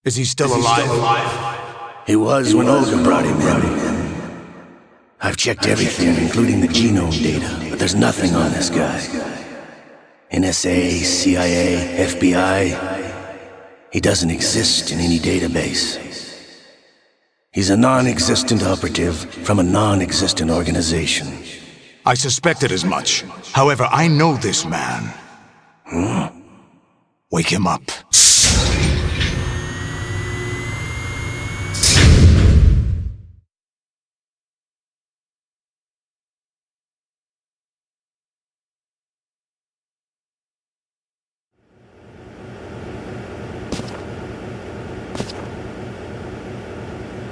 Is he still alive? He was when Olga brought him in. I've checked everything, including the genome data, but there's nothing on this guy. NSA, CIA, FBI, he doesn't exist in any database. He's a non-existent operative from a non-existent organization. I suspected as much. However, I know this man. Wake him up.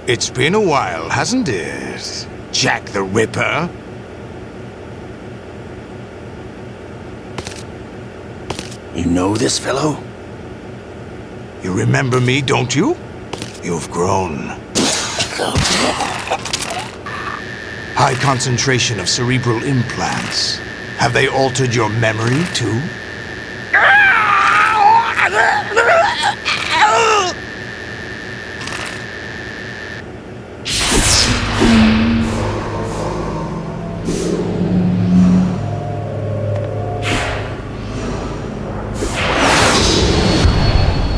It's been a while, hasn't it? Jack the Ripper? You know this fellow? You remember me, don't you? You've grown. High concentration of cerebral implants. Have they altered your memory, too?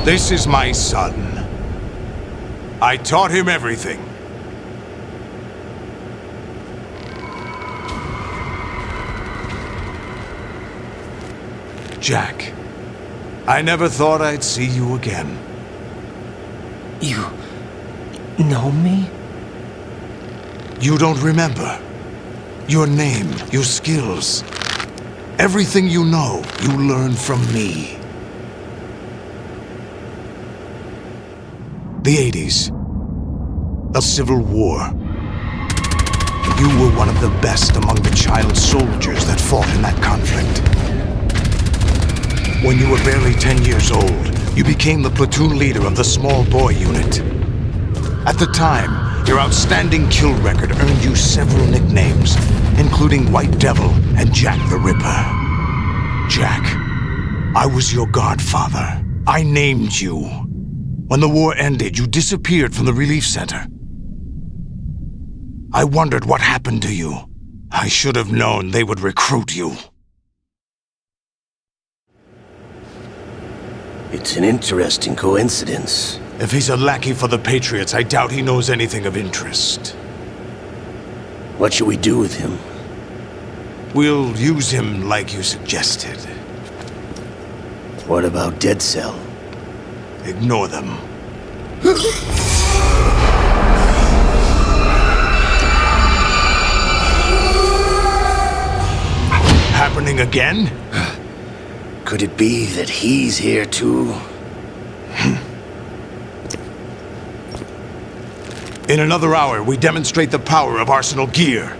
This is my son. I taught him everything. Jack, I never thought I'd see you again. You know me? You don't remember. Your name, your skills. Everything you know, you learned from me. The 80s. A civil war. You were one of the best among the child soldiers that fought in that conflict. When you were barely 10 years old, you became the platoon leader of the small boy unit. At the time, your outstanding kill record earned you several nicknames, including White Devil and Jack the Ripper. Jack, I was your godfather. I named you. When the war ended, you disappeared from the relief center. I wondered what happened to you. I should have known they would recruit you. It's an interesting coincidence. If he's a lackey for the Patriots, I doubt he knows anything of interest. What should we do with him? We'll use him like you suggested. What about Dead Cell? Ignore them. Happening again? Could it be that he's here too? In another hour, we demonstrate the power of Arsenal gear.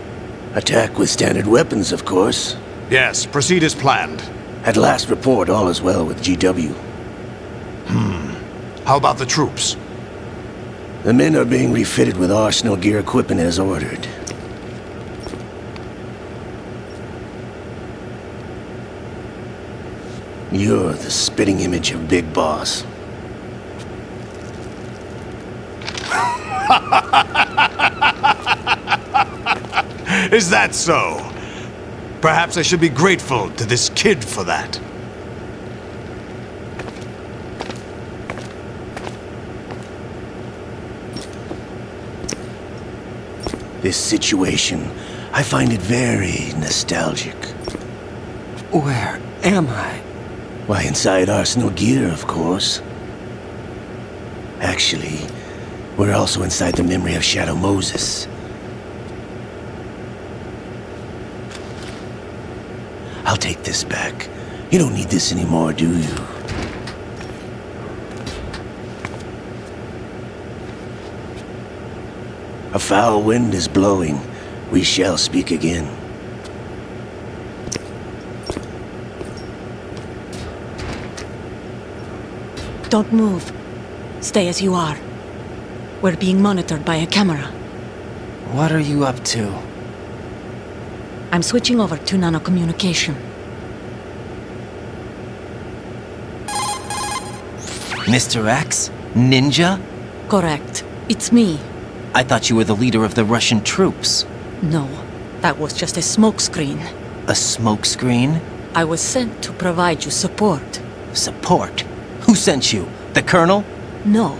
Attack with standard weapons, of course. Yes, proceed as planned. At last report, all is well with GW. How about the troops? The men are being refitted with Arsenal gear equipment as ordered. You're the spitting image of Big Boss. Is that so? Perhaps I should be grateful to this kid for that. This situation, I find it very nostalgic. Where am I? Why, inside Arsenal gear, of course. Actually, we're also inside the memory of Shadow Moses. I'll take this back. You don't need this anymore, do you? A foul wind is blowing. We shall speak again. Don't move. Stay as you are. We're being monitored by a camera. What are you up to? I'm switching over to nanocommunication. Mr. X? Ninja? Correct. It's me. I thought you were the leader of the Russian troops. No, that was just a smokescreen. A smokescreen? I was sent to provide you support. Support? Who sent you? The Colonel? No,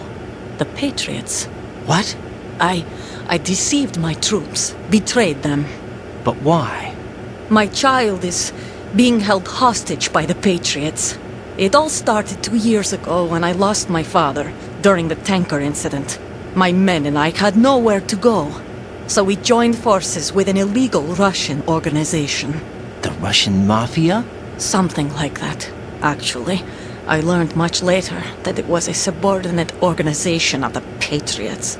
the Patriots. What? I deceived my troops, betrayed them. But why? My child is being held hostage by the Patriots. It all started 2 years ago when I lost my father during the tanker incident. My men and I had nowhere to go, so we joined forces with an illegal Russian organization. The Russian Mafia? Something like that, actually. I learned much later that it was a subordinate organization of the Patriots.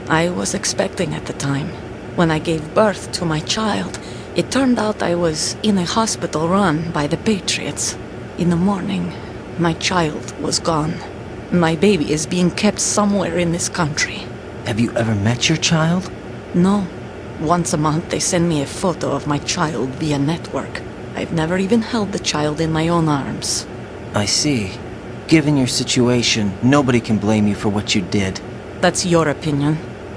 I was expecting at the time. When I gave birth to my child, it turned out I was in a hospital run by the Patriots. In the morning, my child was gone. My baby is being kept somewhere in this country. Have you ever met your child? No. Once a month they send me a photo of my child via network. I've never even held the child in my own arms. I see. Given your situation, nobody can blame you for what you did. That's your opinion.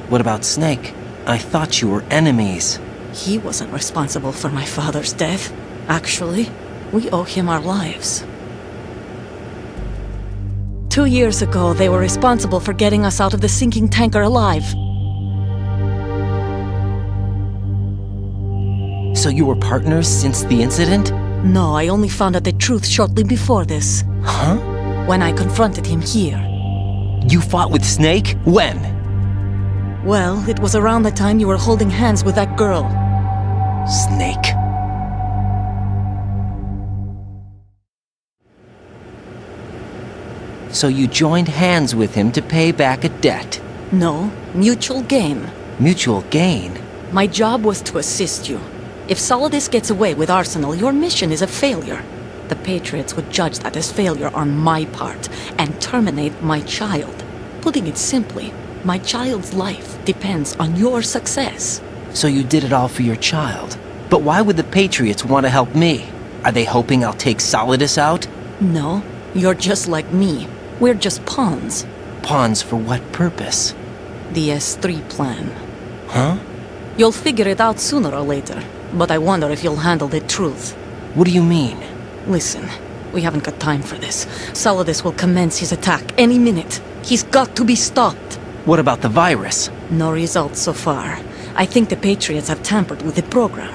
What about Snake? I thought you were enemies. He wasn't responsible for my father's death. Actually, we owe him our lives. 2 years ago, they were responsible for getting us out of the sinking tanker alive. So you were partners since the incident? No, I only found out the truth shortly before this. Huh? When I confronted him here. You fought with Snake? When? Well, it was around the time you were holding hands with that girl. Snake. So you joined hands with him to pay back a debt? No, mutual gain. Mutual gain? My job was to assist you. If Solidus gets away with Arsenal, your mission is a failure. The Patriots would judge that as failure on my part and terminate my child. Putting it simply, my child's life depends on your success. So you did it all for your child. But why would the Patriots want to help me? Are they hoping I'll take Solidus out? No, you're just like me. We're just pawns. Pawns for what purpose? The S3 plan. Huh? You'll figure it out sooner or later, but I wonder if you'll handle the truth. What do you mean? Listen, we haven't got time for this. Solidus will commence his attack any minute. He's got to be stopped. What about the virus? No results so far. I think the Patriots have tampered with the program.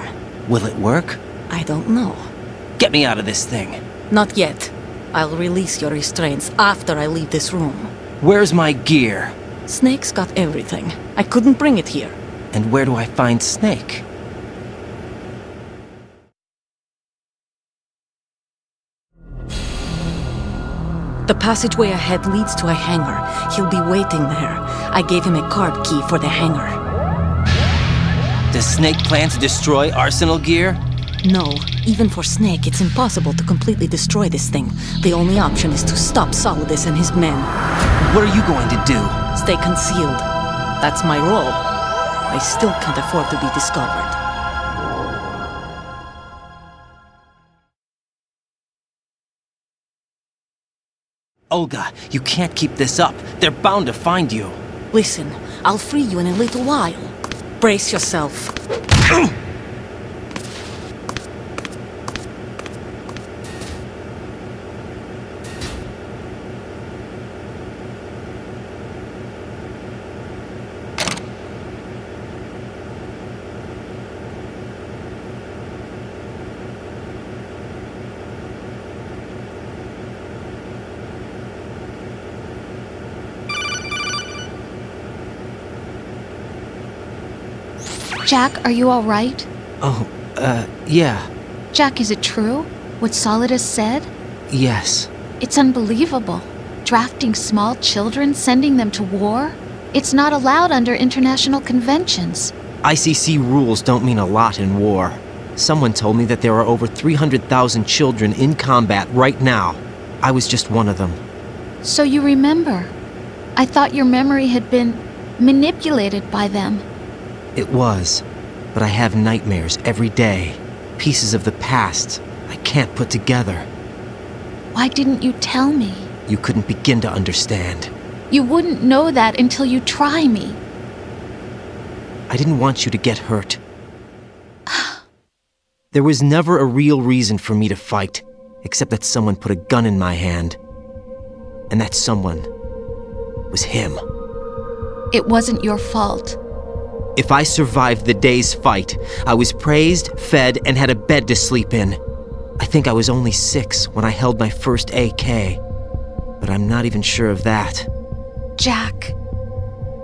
Will it work? I don't know. Get me out of this thing. Not yet. I'll release your restraints after I leave this room. Where's my gear? Snake's got everything. I couldn't bring it here. And where do I find Snake? The passageway ahead leads to a hangar. He'll be waiting there. I gave him a card key for the hangar. Does Snake plan to destroy Arsenal gear? No, even for Snake, it's impossible to completely destroy this thing. The only option is to stop Solidus and his men. What are you going to do? Stay concealed. That's my role. I still can't afford to be discovered. Olga, you can't keep this up. They're bound to find you. Listen, I'll free you in a little while. Brace yourself. Jack, are you all right? Oh, yeah. Jack, is it true? What Solidus said? Yes. It's unbelievable. Drafting small children, sending them to war? It's not allowed under international conventions. ICC rules don't mean a lot in war. Someone told me that there are over 300,000 children in combat right now. I was just one of them. So you remember. I thought your memory had been manipulated by them. It was, but I have nightmares every day. Pieces of the past I can't put together. Why didn't you tell me? You couldn't begin to understand. You wouldn't know that until you try me. I didn't want you to get hurt. There was never a real reason for me to fight, except that someone put a gun in my hand. And that someone was him. It wasn't your fault. If I survived the day's fight, I was praised, fed, and had a bed to sleep in. I think I was only 6 when I held my first AK. But I'm not even sure of that. Jack.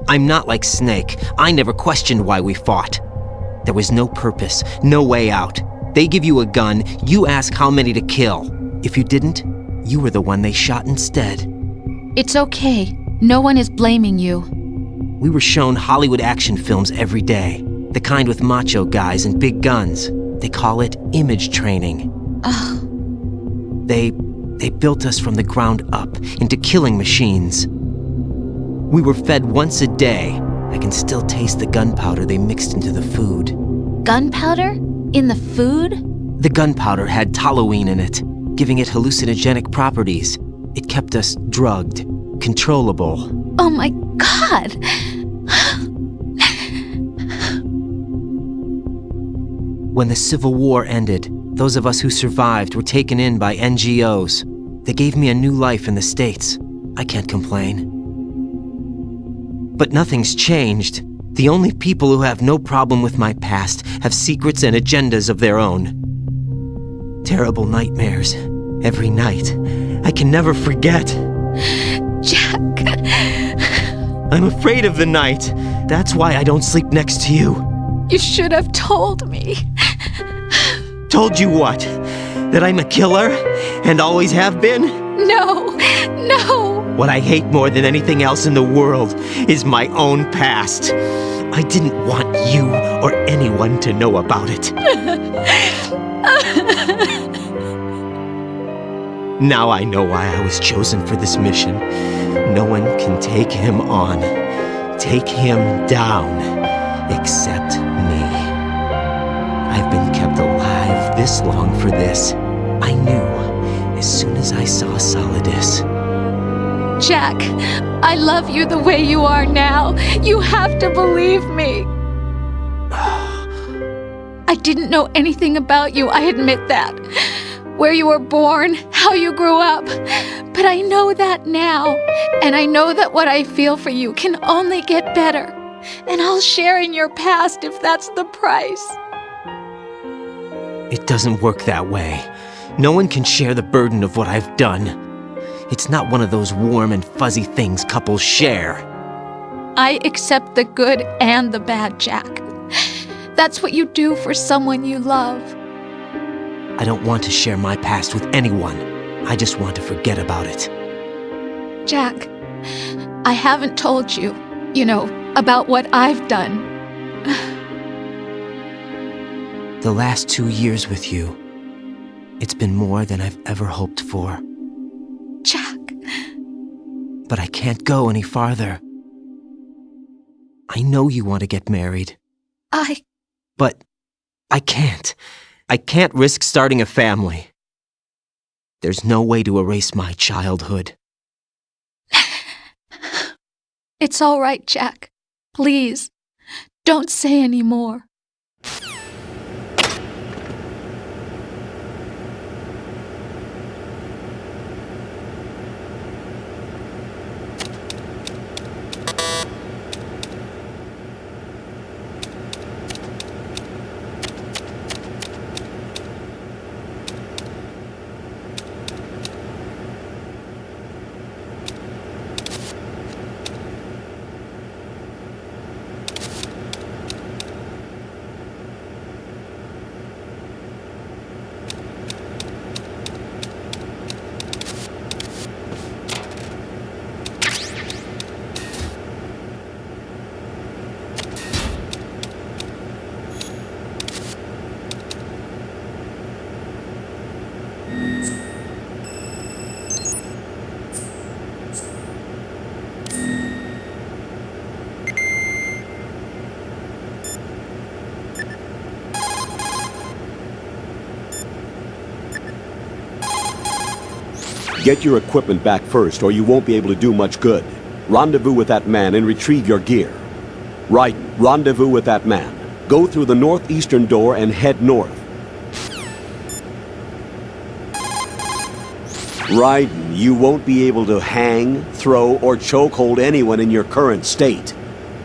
I'm not like Snake. I never questioned why we fought. There was no purpose, no way out. They give you a gun, you ask how many to kill. If you didn't, you were the one they shot instead. It's okay. No one is blaming you. We were shown Hollywood action films every day. The kind with macho guys and big guns. They call it image training. They built us from the ground up into killing machines. We were fed once a day. I can still taste the gunpowder they mixed into the food. Gunpowder? In the food? The gunpowder had toluene in it, giving it hallucinogenic properties. It kept us drugged, controllable. Oh my God! When the Civil War ended, those of us who survived were taken in by NGOs. They gave me a new life in the States. I can't complain. But nothing's changed. The only people who have no problem with my past have secrets and agendas of their own. Terrible nightmares. Every night. I can never forget. Jack. I'm afraid of the night. That's why I don't sleep next to you. You should have told me. Told you what? That I'm a killer? And always have been? No. What I hate more than anything else in the world is my own past. I didn't want you or anyone to know about it. Now I know why I was chosen for this mission. No one can take him on, take him down, except me. I've been kept alive this long for this. I knew as soon as I saw Solidus. Jack, I love you the way you are now. You have to believe me. I didn't know anything about you, I admit that. Where you were born, how you grew up. But I know that now. And I know that what I feel for you can only get better. And I'll share in your past if that's the price. It doesn't work that way. No one can share the burden of what I've done. It's not one of those warm and fuzzy things couples share. I accept the good and the bad, Jack. That's what you do for someone you love. I don't want to share my past with anyone. I just want to forget about it. Jack, I haven't told you, about what I've done. The last 2 years with you, it's been more than I've ever hoped for. Jack. But I can't go any farther. I know you want to get married. But I can't. I can't risk starting a family. There's no way to erase my childhood. It's all right, Jack. Please, don't say any more. Get your equipment back first, or you won't be able to do much good. rendezvous with that man and retrieve your gear. Raiden, rendezvous with that man. Go through the northeastern door and head north. Raiden, you won't be able to hang, throw, or chokehold anyone in your current state.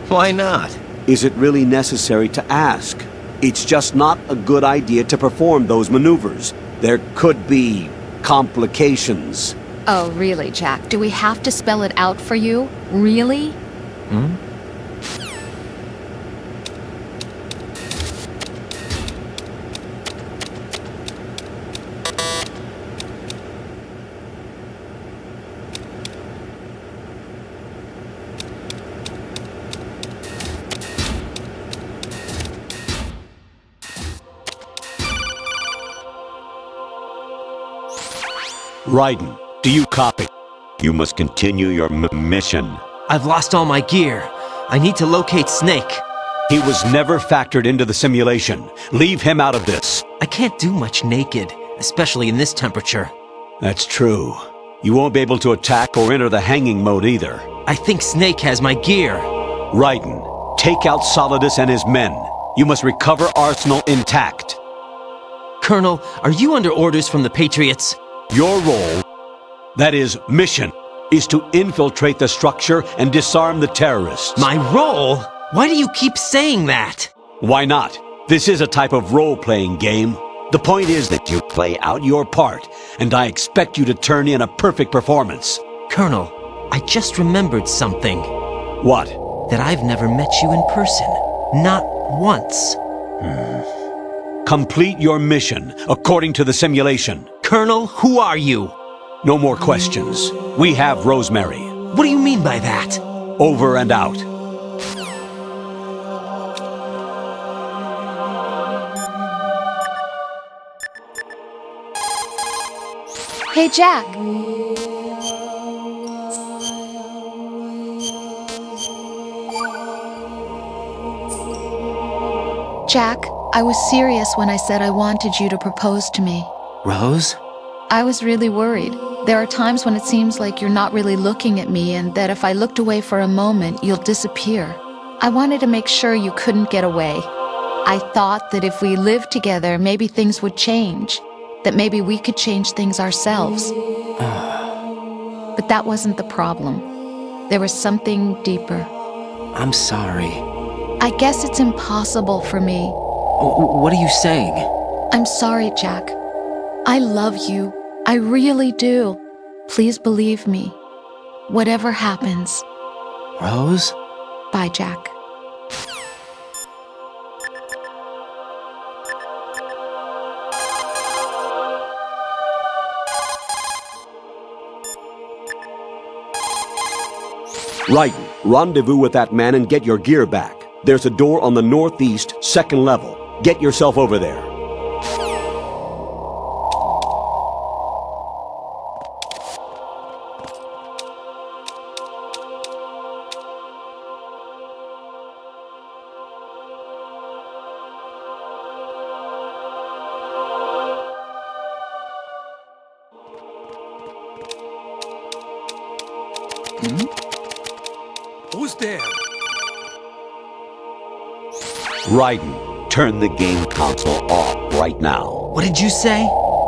Why not? Is it really necessary to ask? It's just not a good idea to perform those maneuvers. There could be complications. Oh, really, Jack? Do we have to spell it out for you? Really? Raiden, do you copy? You must continue your mission. I've lost all my gear. I need to locate Snake. He was never factored into the simulation. Leave him out of this. I can't do much naked, especially in this temperature. That's true. You won't be able to attack or enter the hanging mode either. I think Snake has my gear. Raiden, take out Solidus and his men. You must recover Arsenal intact. Colonel, are you under orders from the Patriots? Your role, that is, mission, is to infiltrate the structure and disarm the terrorists. My role? Why do you keep saying that? Why not? This is a type of role-playing game. The point is that you play out your part, and I expect you to turn in a perfect performance. Colonel, I just remembered something. What? That I've never met you in person. Not once. Complete your mission, according to the simulation. Colonel, who are you? No more questions. We have Rosemary. What do you mean by that? Over and out. Hey, Jack. Jack, I was serious when I said I wanted you to propose to me. Rose? I was really worried. There are times when it seems like you're not really looking at me and that if I looked away for a moment, you'll disappear. I wanted to make sure you couldn't get away. I thought that if we lived together, maybe things would change. That maybe we could change things ourselves. But that wasn't the problem. There was something deeper. I'm sorry. I guess it's impossible for me. What are you saying? I'm sorry, Jack. I love you. I really do. Please believe me. Whatever happens. Rose? Bye, Jack. Raiden, rendezvous with that man and get your gear back. There's a door on the northeast, second level. Get yourself over there. Who's there? Raiden, turn the game console off right now. What did you say?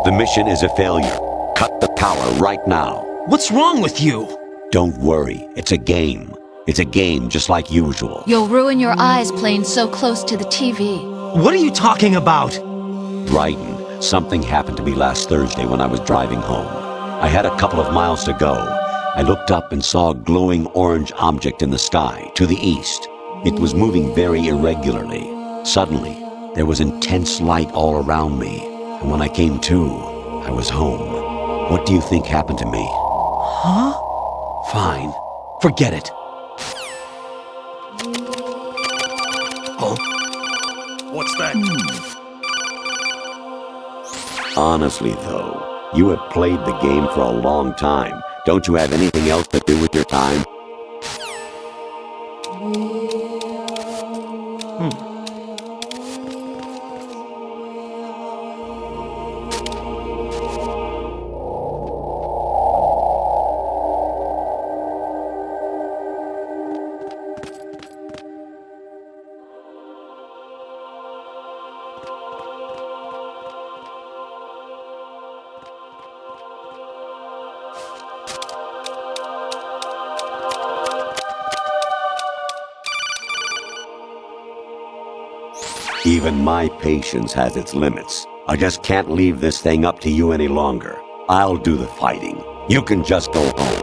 The mission is a failure. Cut the power right now. What's wrong with you? Don't worry, it's a game. It's a game just like usual. You'll ruin your eyes playing so close to the TV. What are you talking about? Raiden, something happened to me last Thursday when I was driving home. I had a couple of miles to go. I looked up and saw a glowing orange object in the sky to the east. It was moving very irregularly. Suddenly, there was intense light all around me, and when I came to, I was home. What do you think happened to me? Huh? Fine. Forget it. Oh? What's that? Honestly, though, you have played the game for a long time. Don't you have anything else to do with your time? Even my patience has its limits. I just can't leave this thing up to you any longer. I'll do the fighting. You can just go home.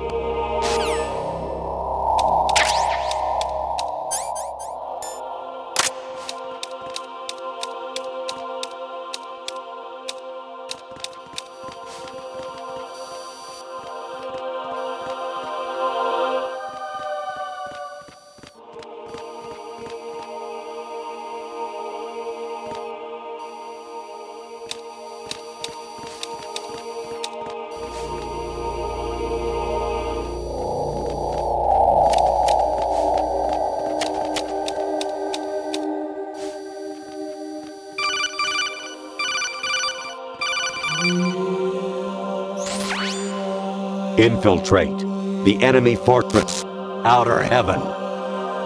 Infiltrate the enemy fortress, Outer Heaven.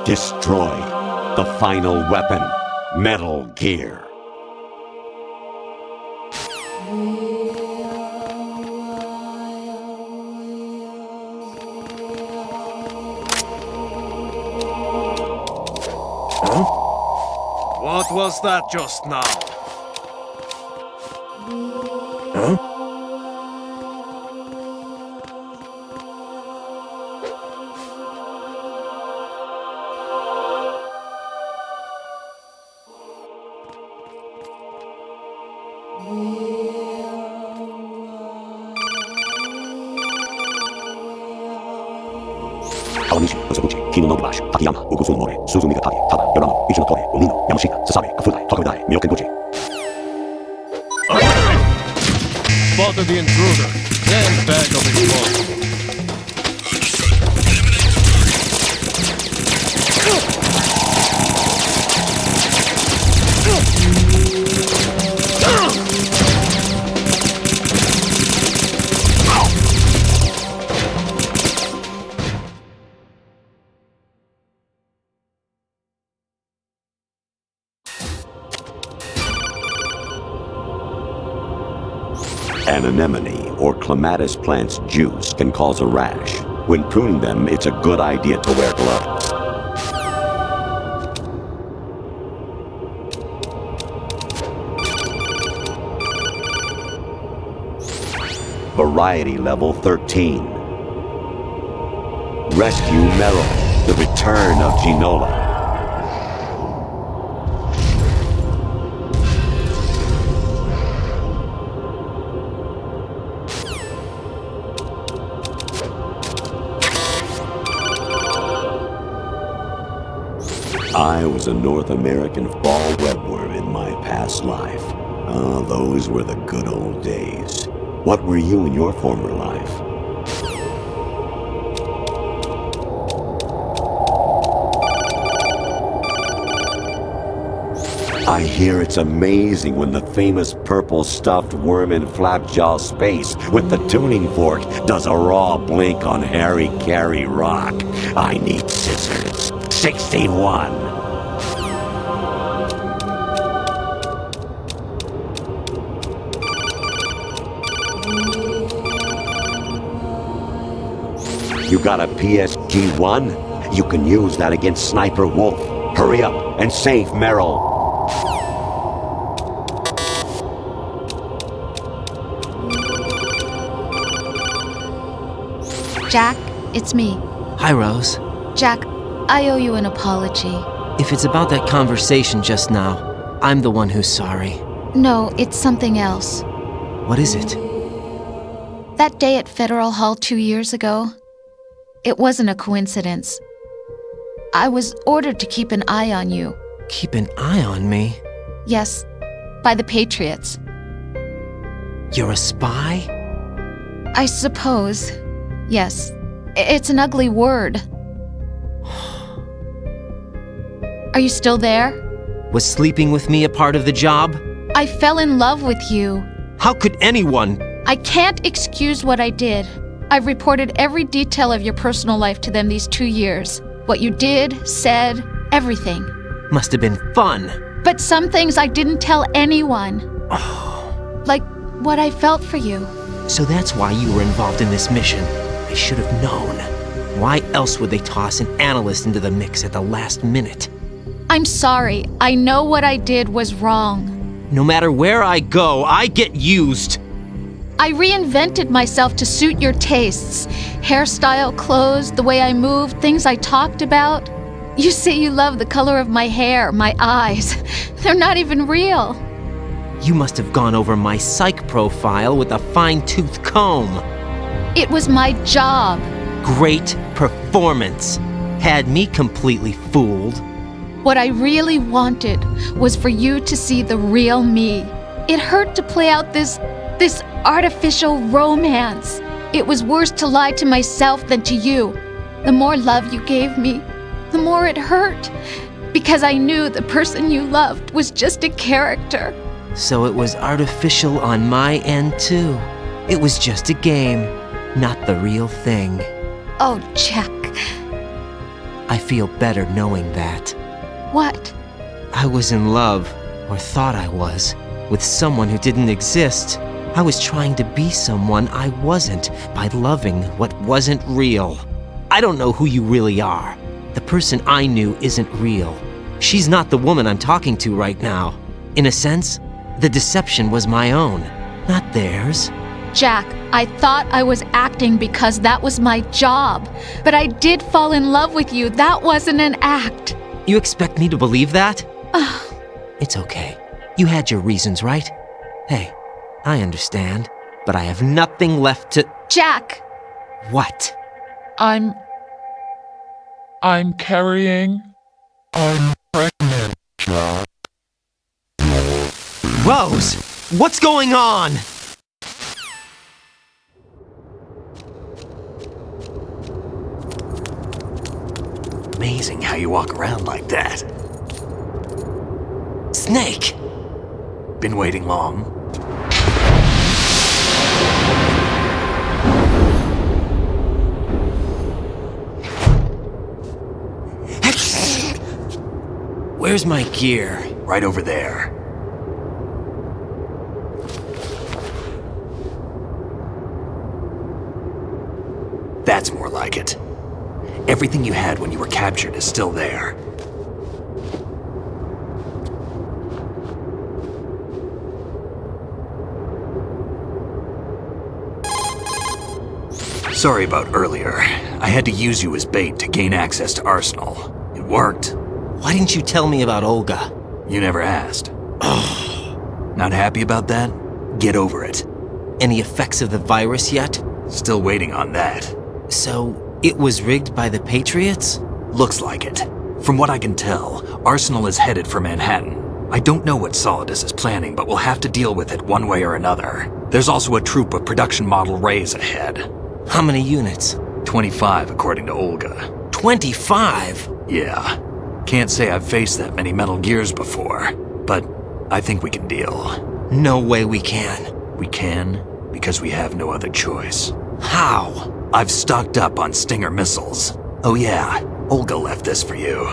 Destroy the final weapon, Metal Gear. What was that just now? Kawanishi, Osabuchi, Kino Nobubashi, Takayama, Ukusunmore, Suzumiga Taki, Tada, Yorano, Ichinotore, Umino, Yamashita, Sasabe, Kafudai, Tokudai, Miyokenbuchi. Spotted the intruder. Then back of his body. An anemone or clematis plant's juice can cause a rash. When pruning them, it's a good idea to wear gloves. Variety level 13. Rescue Meryl, the return of Ginola. I was a North American fall webworm in my past life. Ah, those were the good old days. What were you in your former life? I hear it's amazing when the famous purple stuffed worm in Flapjaw Space with the tuning fork does a raw blink on Harry Carey Rock. I need scissors. 61. You got a PSG-1? You can use that against Sniper Wolf. Hurry up and save Meryl. Jack, it's me. Hi, Rose. Jack, I owe you an apology. If it's about that conversation just now, I'm the one who's sorry. No, it's something else. What is it? That day at Federal Hall 2 years ago, it wasn't a coincidence. I was ordered to keep an eye on you. Keep an eye on me? Yes, by the Patriots. You're a spy? I suppose. Yes. It's an ugly word. Are you still there? Was sleeping with me a part of the job? I fell in love with you. How could anyone? I can't excuse what I did. I've reported every detail of your personal life to them these 2 years. What you did, said, everything. Must have been fun. But some things I didn't tell anyone. Like what I felt for you. So that's why you were involved in this mission. I should have known. Why else would they toss an analyst into the mix at the last minute? I'm sorry. I know what I did was wrong. No matter where I go, I get used. I reinvented myself to suit your tastes. Hairstyle, clothes, the way I moved, things I talked about. You say you love the color of my hair, my eyes. They're not even real. You must have gone over my psych profile with a fine-tooth comb. It was my job. Great performance. Had me completely fooled. What I really wanted was for you to see the real me. It hurt to play out this artificial romance. It was worse to lie to myself than to you. The more love you gave me, the more it hurt. Because I knew the person you loved was just a character. So it was artificial on my end too. It was just a game, not the real thing. Oh, Jack. I feel better knowing that. What? I was in love, or thought I was, with someone who didn't exist. I was trying to be someone I wasn't by loving what wasn't real. I don't know who you really are. The person I knew isn't real. She's not the woman I'm talking to right now. In a sense, the deception was my own, not theirs. Jack, I thought I was acting because that was my job. But I did fall in love with you. That wasn't an act. You expect me to believe that? It's okay. You had your reasons, right? Hey, I understand, but I have nothing left to... Jack! What? I'm carrying... I'm pregnant, Jack. Rose! What's going on? Amazing how you walk around like that. Snake! Been waiting long? Where's my gear? Right over there. That's more like it. Everything you had when you were captured is still there. Sorry about earlier. I had to use you as bait to gain access to Arsenal. It worked. Why didn't you tell me about Olga? You never asked. Not happy about that? Get over it. Any effects of the virus yet? Still waiting on that. So, it was rigged by the Patriots? Looks like it. From what I can tell, Arsenal is headed for Manhattan. I don't know what Solidus is planning, but we'll have to deal with it one way or another. There's also a troop of production model Rays ahead. How many units? 25, according to Olga. 25? Yeah. Can't say I've faced that many Metal Gears before, but I think we can deal. No way we can. We can, because we have no other choice. How? I've stocked up on Stinger missiles. Oh yeah, Olga left this for you.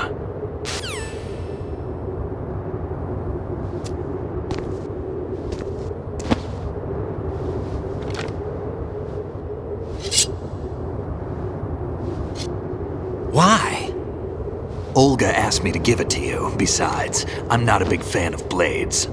Why? Olga asked me to give it to you. Besides, I'm not a big fan of blades.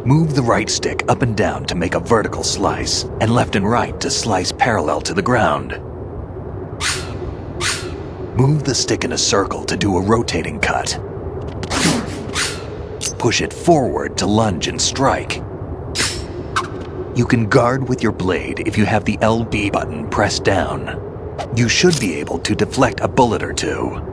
Move the right stick up and down to make a vertical slice, and left and right to slice parallel to the ground. Move the stick in a circle to do a rotating cut. Push it forward to lunge and strike. You can guard with your blade if you have the LB button pressed down. You should be able to deflect a bullet or two.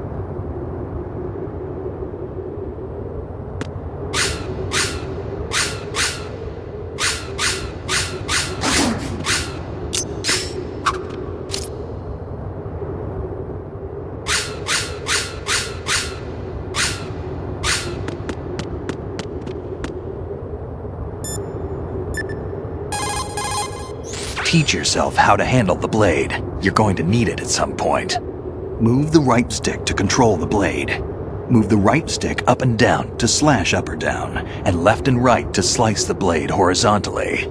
Teach yourself how to handle the blade. You're going to need it at some point. Move the right stick to control the blade. Move the right stick up and down to slash up or down, and left and right to slice the blade horizontally.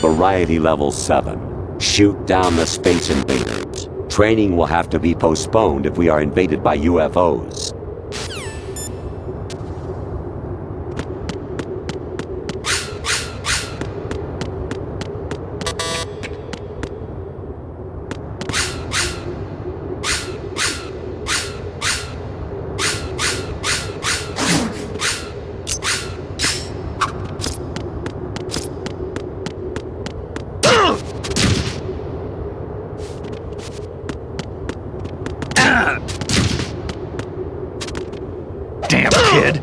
Variety level 7. Shoot down the space invaders. Training will have to be postponed if we are invaded by UFOs. Damn kid!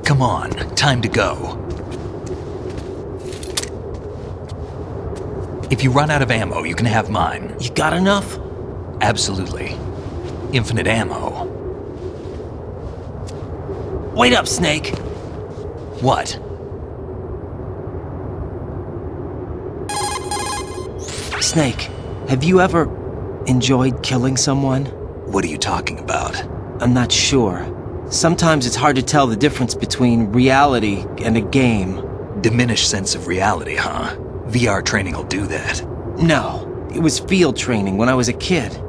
Come on, time to go. If you run out of ammo, you can have mine. You got enough? Absolutely. Infinite ammo. Wait up, Snake! What? Snake, have you ever enjoyed killing someone? What are you talking about? I'm not sure. Sometimes it's hard to tell the difference between reality and a game. Diminished sense of reality, huh? VR training will do that. No, it was field training when I was a kid.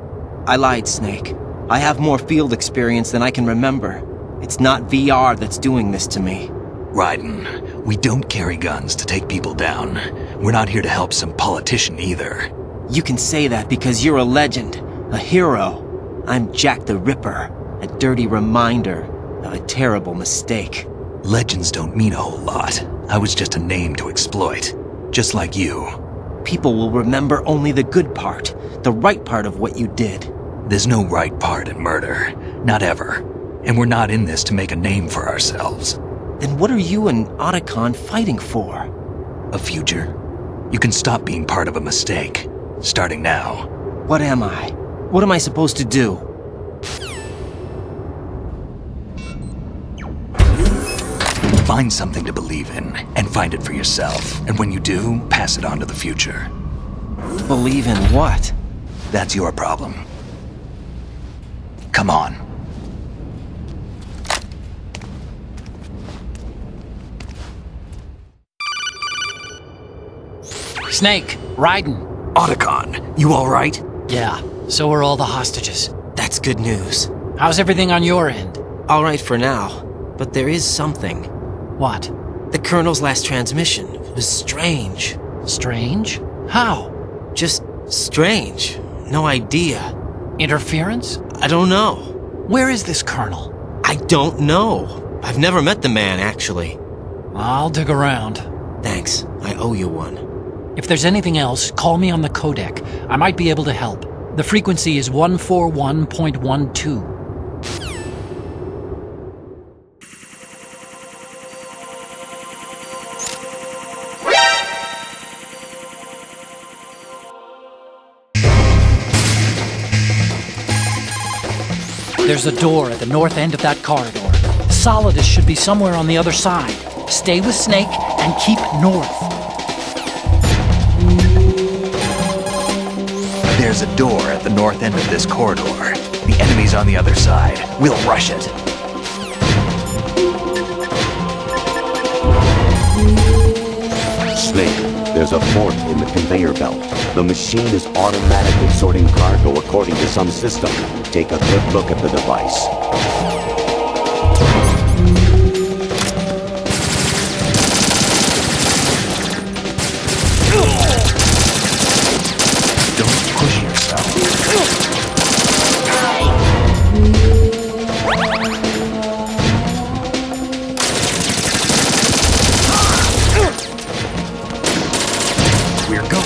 I lied, Snake. I have more field experience than I can remember. It's not VR that's doing this to me. Raiden, we don't carry guns to take people down. We're not here to help some politician either. You can say that because you're a legend, a hero. I'm Jack the Ripper, a dirty reminder of a terrible mistake. Legends don't mean a whole lot. I was just a name to exploit. Just like you. People will remember only the good part, the right part of what you did. There's no right part in murder. Not ever. And we're not in this to make a name for ourselves. Then what are you and Otacon fighting for? A future. You can stop being part of a mistake. Starting now. What am I? What am I supposed to do? Find something to believe in, and find it for yourself. And when you do, pass it on to the future. Believe in what? That's your problem. Come on. Snake, Raiden. Otacon, you all right? Yeah, so are all the hostages. That's good news. How's everything on your end? All right for now, but there is something. What? The Colonel's last transmission was strange. Strange? How? Just strange. No idea. Interference? I don't know. Where is this Colonel? I don't know. I've never met the man, actually. I'll dig around. Thanks. I owe you one. If there's anything else, call me on the codec. I might be able to help. The frequency is 141.12. There's a door at the north end of that corridor. Solidus should be somewhere on the other side. Stay with Snake and keep north. There's a door at the north end of this corridor. The enemy's on the other side. We'll rush it. Snake, there's a fork in the conveyor belt. The machine is automatically sorting cargo according to some system. Take a good look at the device. Don't push yourself. We're going.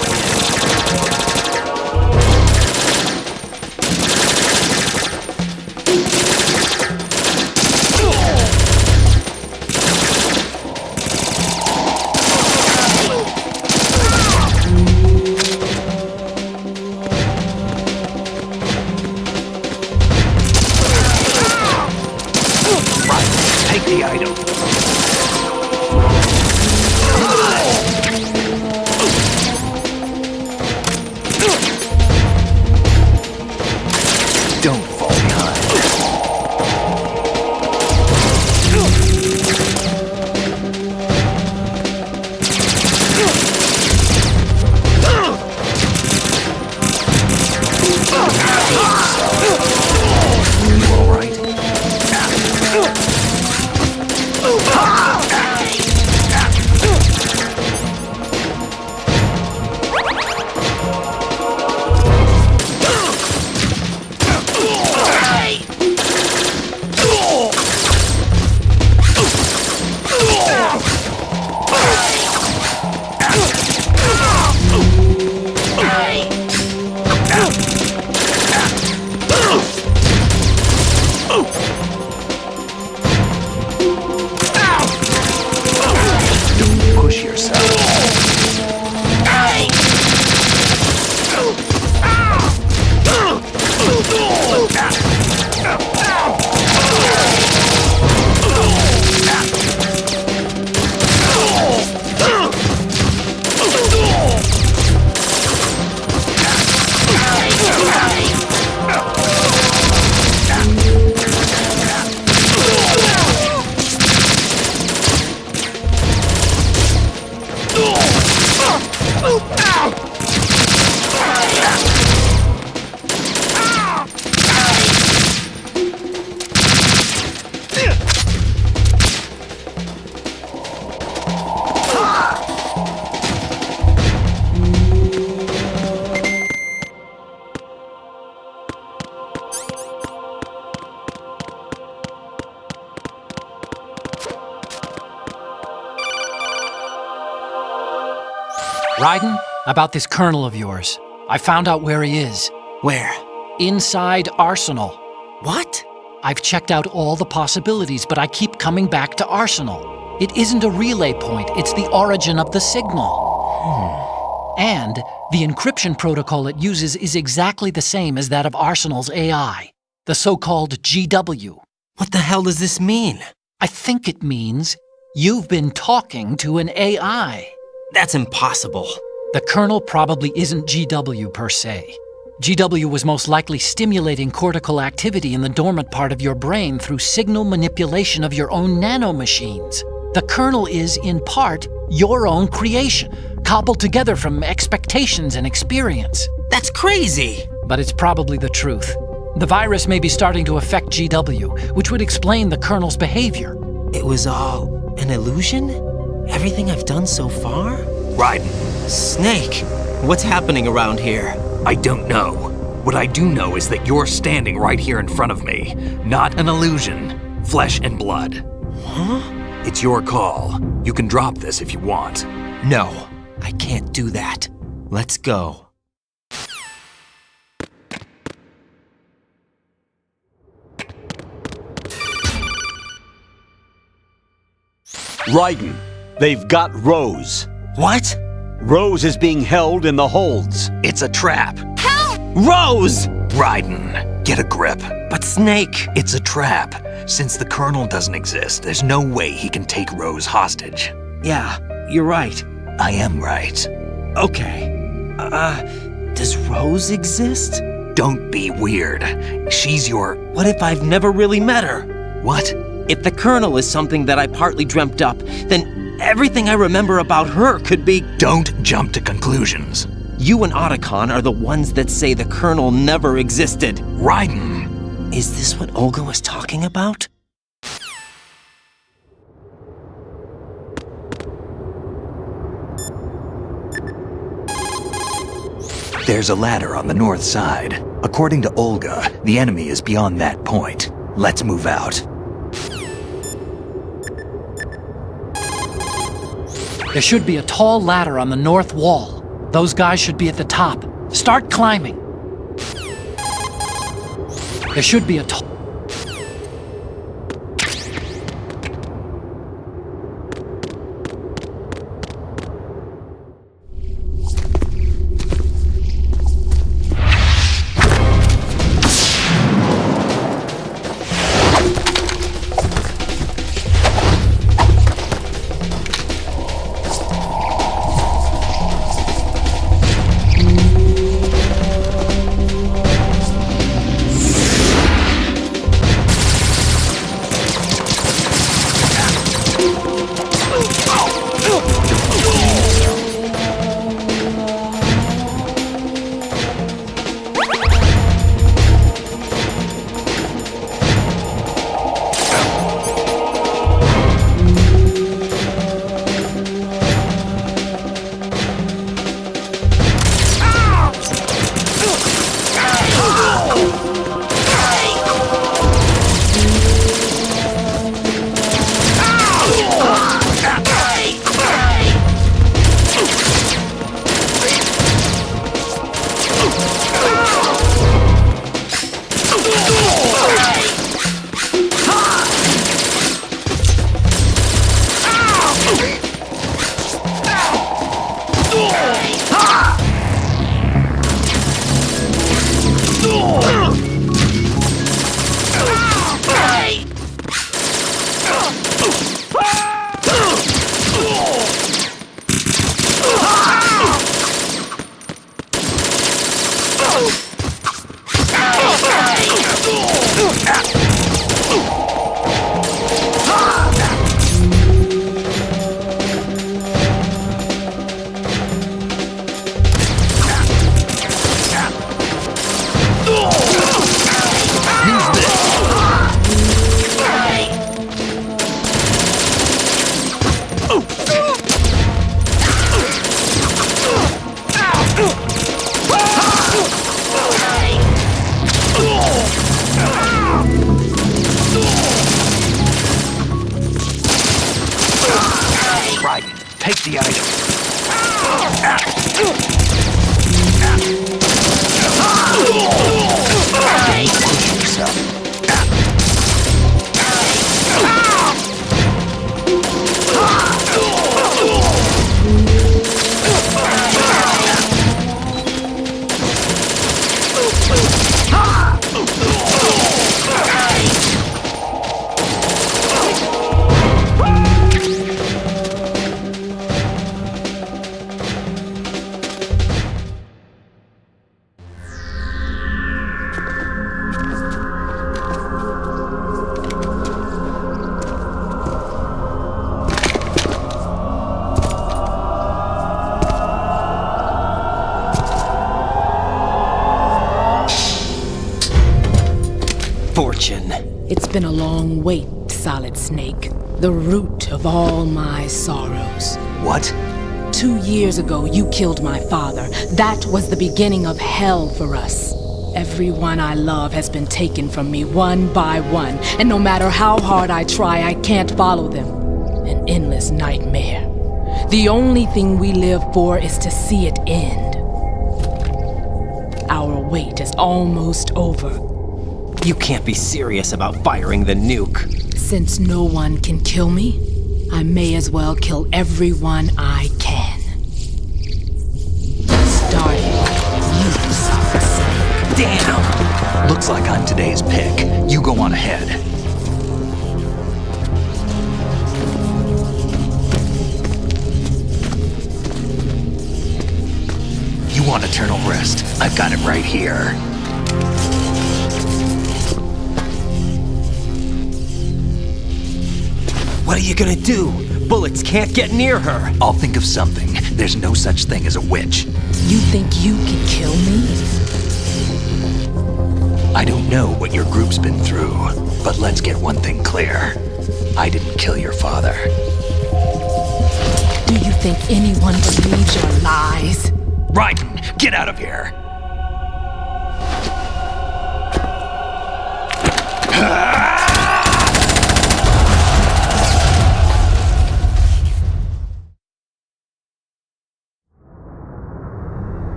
Raiden, about this colonel of yours. I found out where he is. Where? Inside Arsenal. What? I've checked out all the possibilities, but I keep coming back to Arsenal. It isn't a relay point, it's the origin of the signal. And the encryption protocol it uses is exactly the same as that of Arsenal's AI, the so-called GW. What the hell does this mean? I think it means you've been talking to an AI. That's impossible. The kernel probably isn't GW per se. GW was most likely stimulating cortical activity in the dormant part of your brain through signal manipulation of your own nanomachines. The kernel is, in part, your own creation, cobbled together from expectations and experience. That's crazy! But it's probably the truth. The virus may be starting to affect GW, which would explain the kernel's behavior. It was all an illusion? Everything I've done so far? Raiden, Snake, what's happening around here? I don't know. What I do know is that you're standing right here in front of me. Not an illusion. Flesh and blood. Huh? It's your call. You can drop this if you want. No, I can't do that. Let's go. Raiden, they've got Rose. What? Rose is being held in the holds. It's a trap. Rose! Raiden, get a grip. But Snake... It's a trap. Since the Colonel doesn't exist, there's no way he can take Rose hostage. Yeah, you're right. I am right. Okay. Does Rose exist? Don't be weird. She's your... What if I've never really met her? What? If the Colonel is something that I partly dreamt up, then everything I remember about her could be... Don't jump to conclusions. You and Otacon are the ones that say the Colonel never existed. Raiden! Is this what Olga was talking about? There's a ladder on the north side. According to Olga, the enemy is beyond that point. Let's move out. There should be a tall ladder on the north wall. Those guys should be at the top. Start climbing. There should be a tall... Raiden, take the item. Push yourself. Fortune. It's been a long wait, Solid Snake. The root of all my sorrows. What? 2 years ago, you killed my father. That was the beginning of hell for us. Everyone I love has been taken from me one by one, and no matter how hard I try, I can't follow them. An endless nightmare. The only thing we live for is to see it end. Our wait is almost over. You can't be serious about firing the nuke. Since no one can kill me, I may as well kill everyone I can. Starting with you, Solid Snake. Damn! Looks like I'm today's pick. You go on ahead. You want eternal rest? I've got it right here. What are you gonna do? Bullets can't get near her. I'll think of something. There's no such thing as a witch. You think you can kill me? I don't know what your group's been through, but let's get one thing clear. I didn't kill your father. Do you think anyone believes your lies? Raiden, get out of here!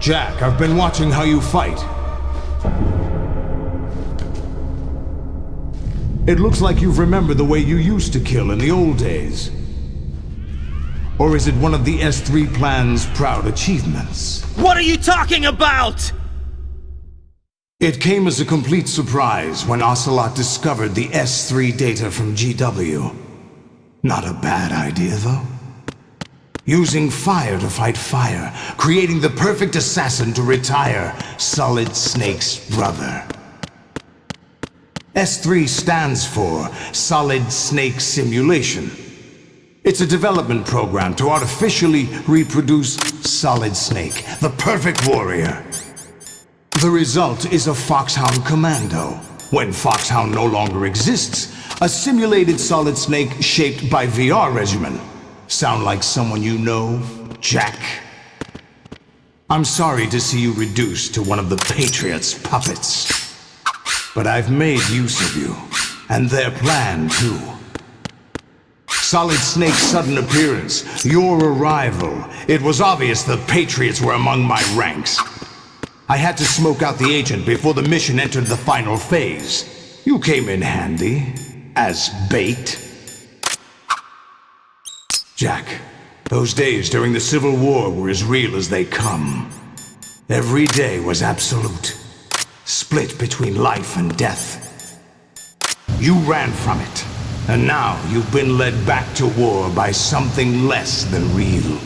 Jack, I've been watching how you fight. It looks like you've remembered the way you used to kill in the old days. Or is it one of the S3 plan's proud achievements? What are you talking about? It came as a complete surprise when Ocelot discovered the S3 data from GW. Not a bad idea, though. Using fire to fight fire, creating the perfect assassin to retire Solid Snake's brother. S3 stands for Solid Snake Simulation. It's a development program to artificially reproduce Solid Snake, the perfect warrior. The result is a Foxhound Commando. When Foxhound no longer exists, a simulated Solid Snake shaped by VR regimen. Sound like someone you know, Jack? I'm sorry to see you reduced to one of the Patriots' puppets. But I've made use of you, and their plan too. Solid Snake's sudden appearance, your arrival. It was obvious the Patriots were among my ranks. I had to smoke out the agent before the mission entered the final phase. You came in handy, as bait. Jack, those days during the Civil War were as real as they come. Every day was absolute, split between life and death. You ran from it, and now you've been led back to war by something less than real.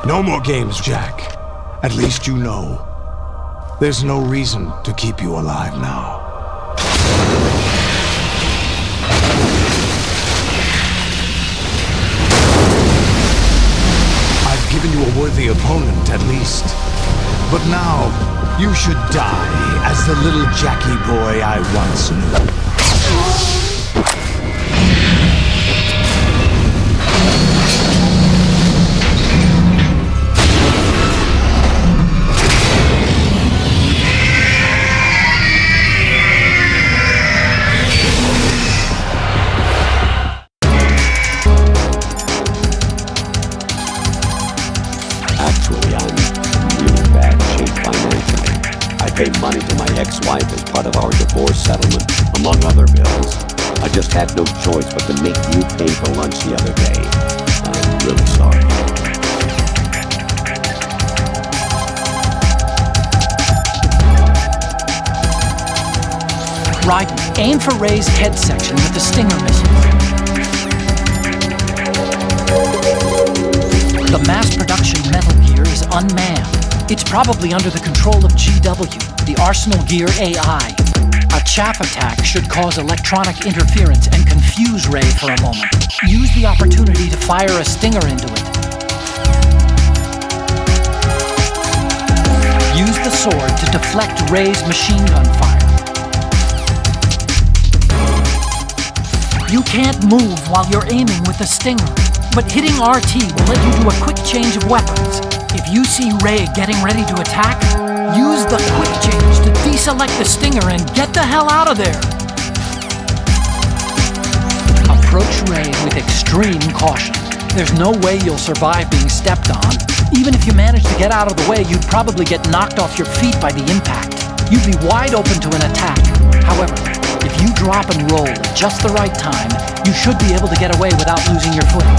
No more games, Jack. At least you know. There's no reason to keep you alive now. I've given you a worthy worthy opponent, at least. But now, you should die as the little Jackie boy I once knew. Actually, I'm in really bad shape financially. I pay money to my ex-wife as part of our divorce settlement, among other bills. I just had no choice but to make you pay for lunch the other day. I'm really sorry. Raiden, aim for Ray's head section with the Stinger missile. The mass production Metal Gear is unmanned. It's probably under the control of GW, the Arsenal Gear AI. A chaff attack should cause electronic interference and confuse Ray for a moment. Use the opportunity to fire a stinger into it. Use the sword to deflect Ray's machine gun fire. You can't move while you're aiming with the stinger, but hitting RT will let you do a quick change of weapons. If you see Ray getting ready to attack, use the quick change to deselect the stinger and get the hell out of there. Approach Ray with extreme caution. There's no way you'll survive being stepped on. Even if you manage to get out of the way, you'd probably get knocked off your feet by the impact. You'd be wide open to an attack. However, if you drop and roll at just the right time, you should be able to get away without losing your footing.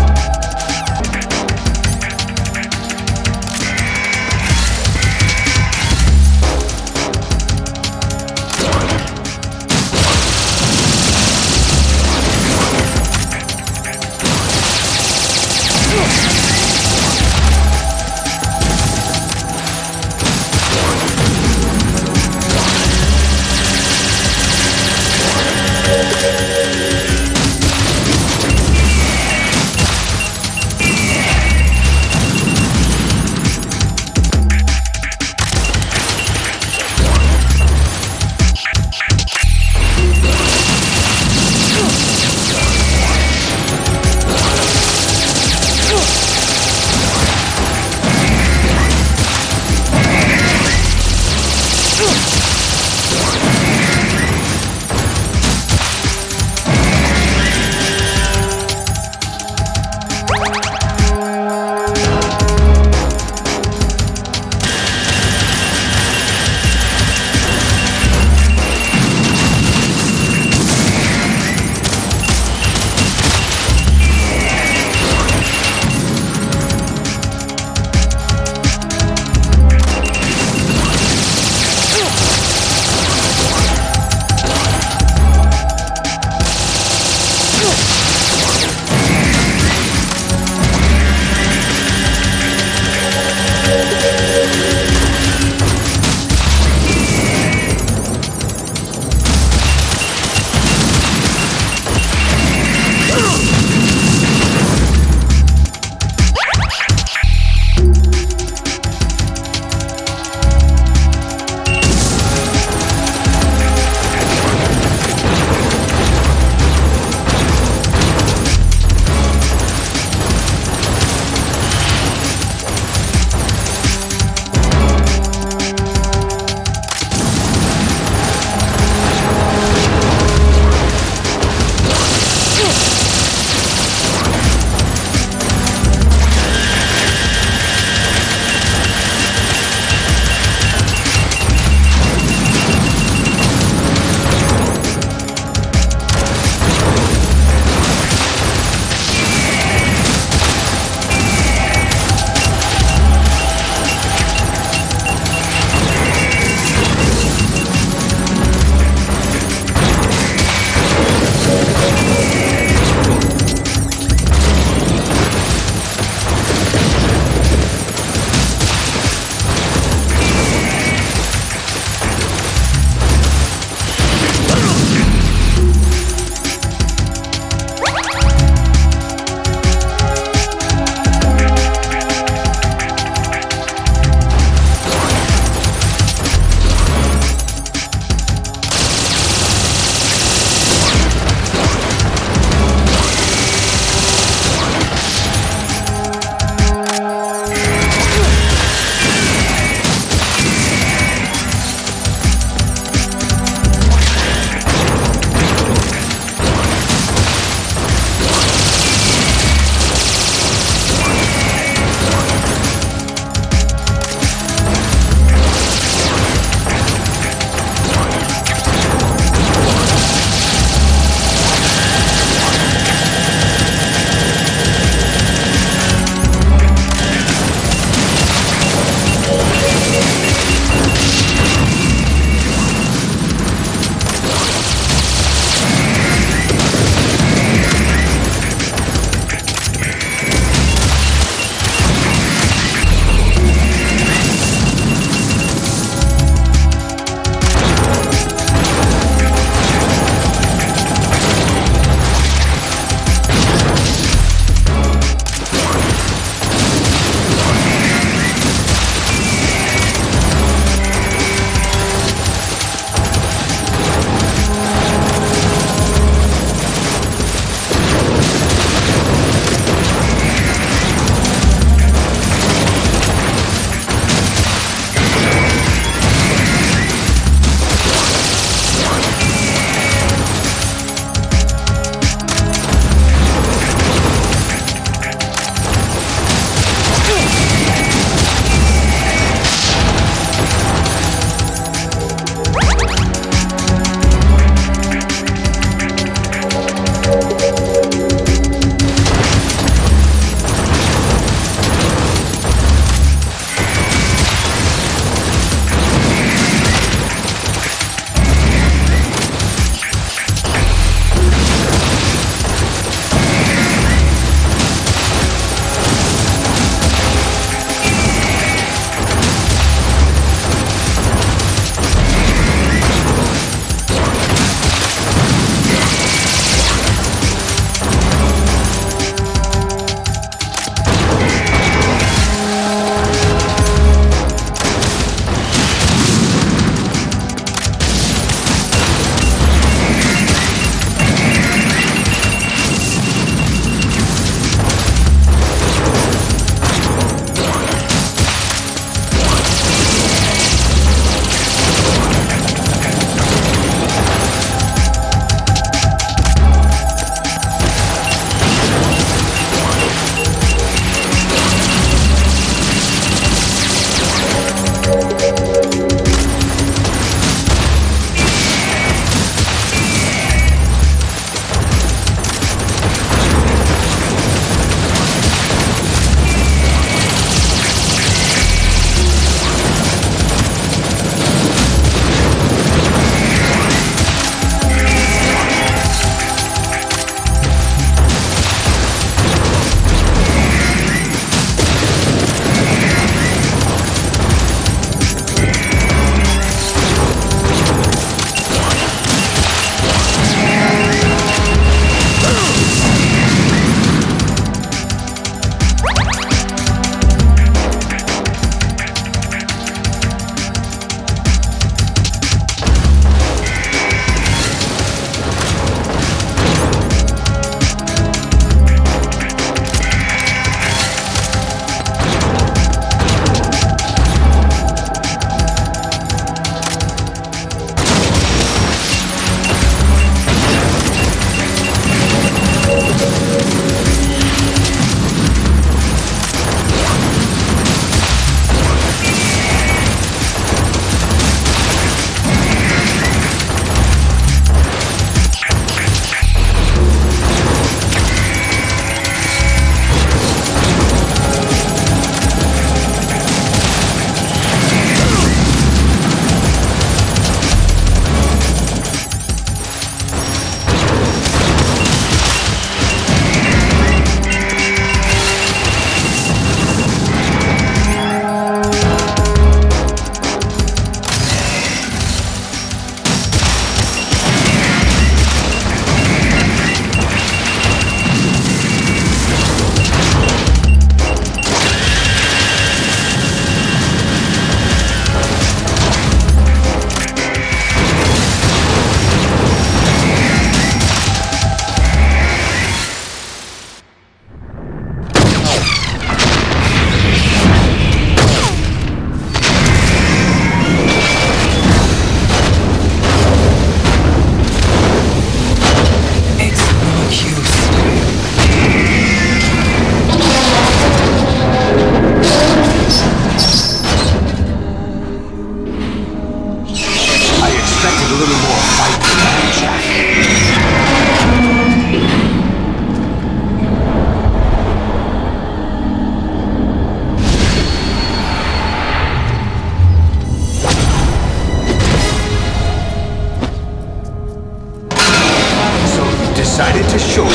to show you.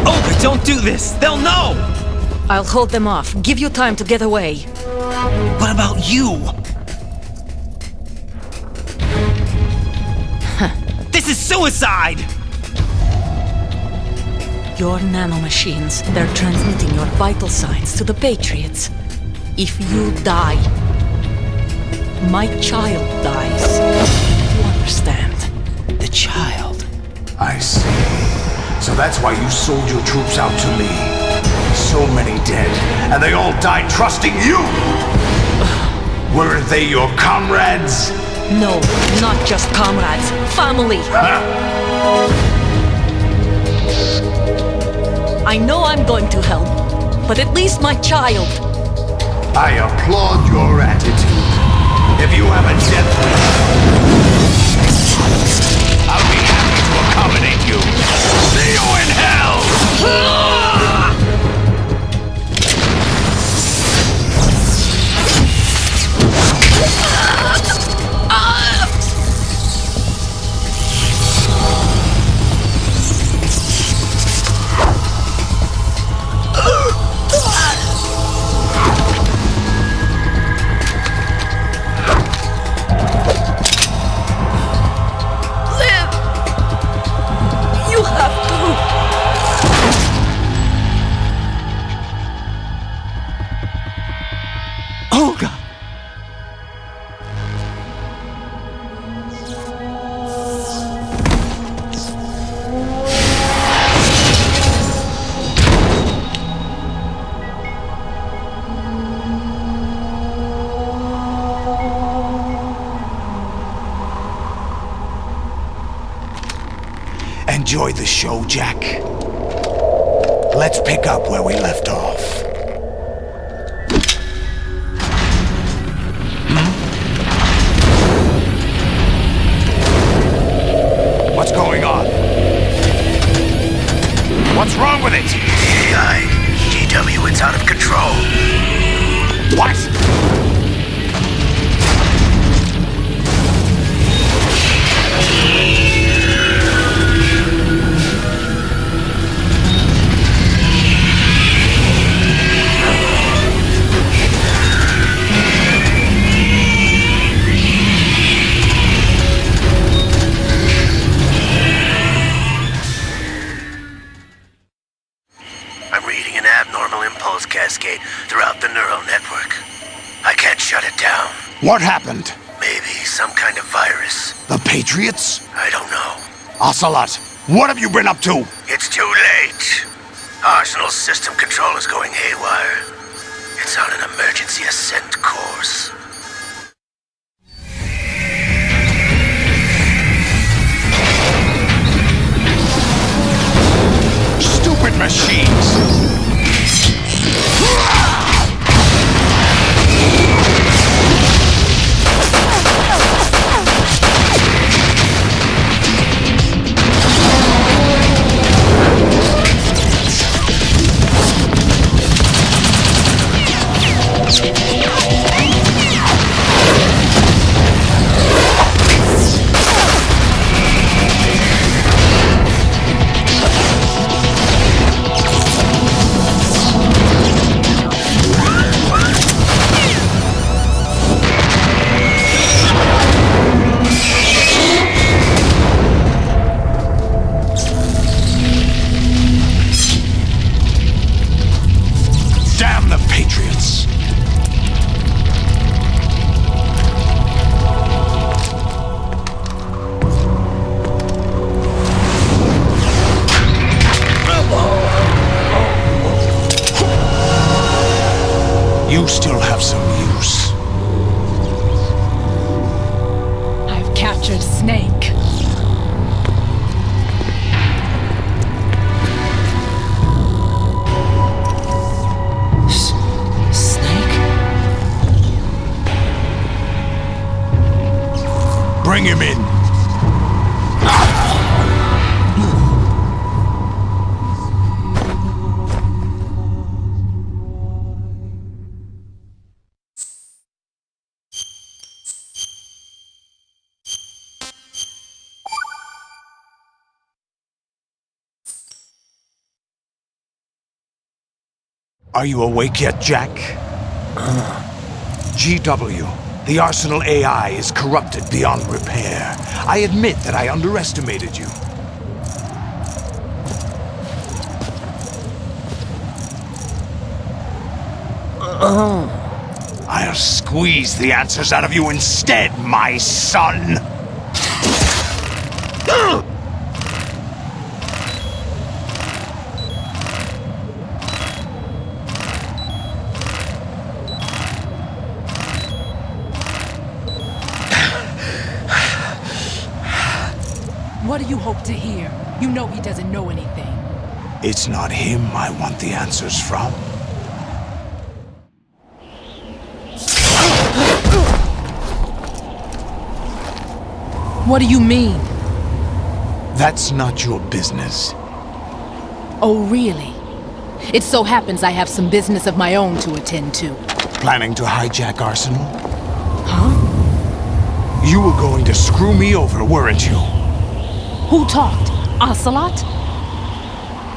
Olga, don't do this! They'll know! I'll hold them off. Give you time to get away. What about you? This is suicide! Your nanomachines, they're transmitting your vital signs to the Patriots. If you die, my child dies. You understand? The child. I see. So that's why you sold your troops out to me. So many dead, and they all died trusting you! Weren't they your comrades? No, not just comrades. Family! I know I'm going to hell, but at least my child. I applaud your attitude. If you have a death wish, I'll be happy to accommodate you. See you in hell! Olga! Enjoy the show, Jack. Let's pick up where we left off. What's going on? What's wrong with it? AI, GW, it's out of control. What? Cascade throughout the neural network. I can't shut it down. What happened? Maybe some kind of virus. The Patriots? I don't know. Ocelot, what have you been up to? It's too late. Arsenal's system control is going haywire. It's on an emergency ascent course. Stupid machines! You still have some use. I've captured Snake. Snake? Bring him in. Are you awake yet, Jack? GW, the Arsenal AI is corrupted beyond repair. I admit that I underestimated you. I'll squeeze the answers out of you instead, my son! What do you hope to hear? You know he doesn't know anything. It's not him I want the answers from. What do you mean? That's not your business. Oh, really? It so happens I have some business of my own to attend to. Planning to hijack Arsenal? Huh? You were going to screw me over, weren't you? Who talked? Ocelot?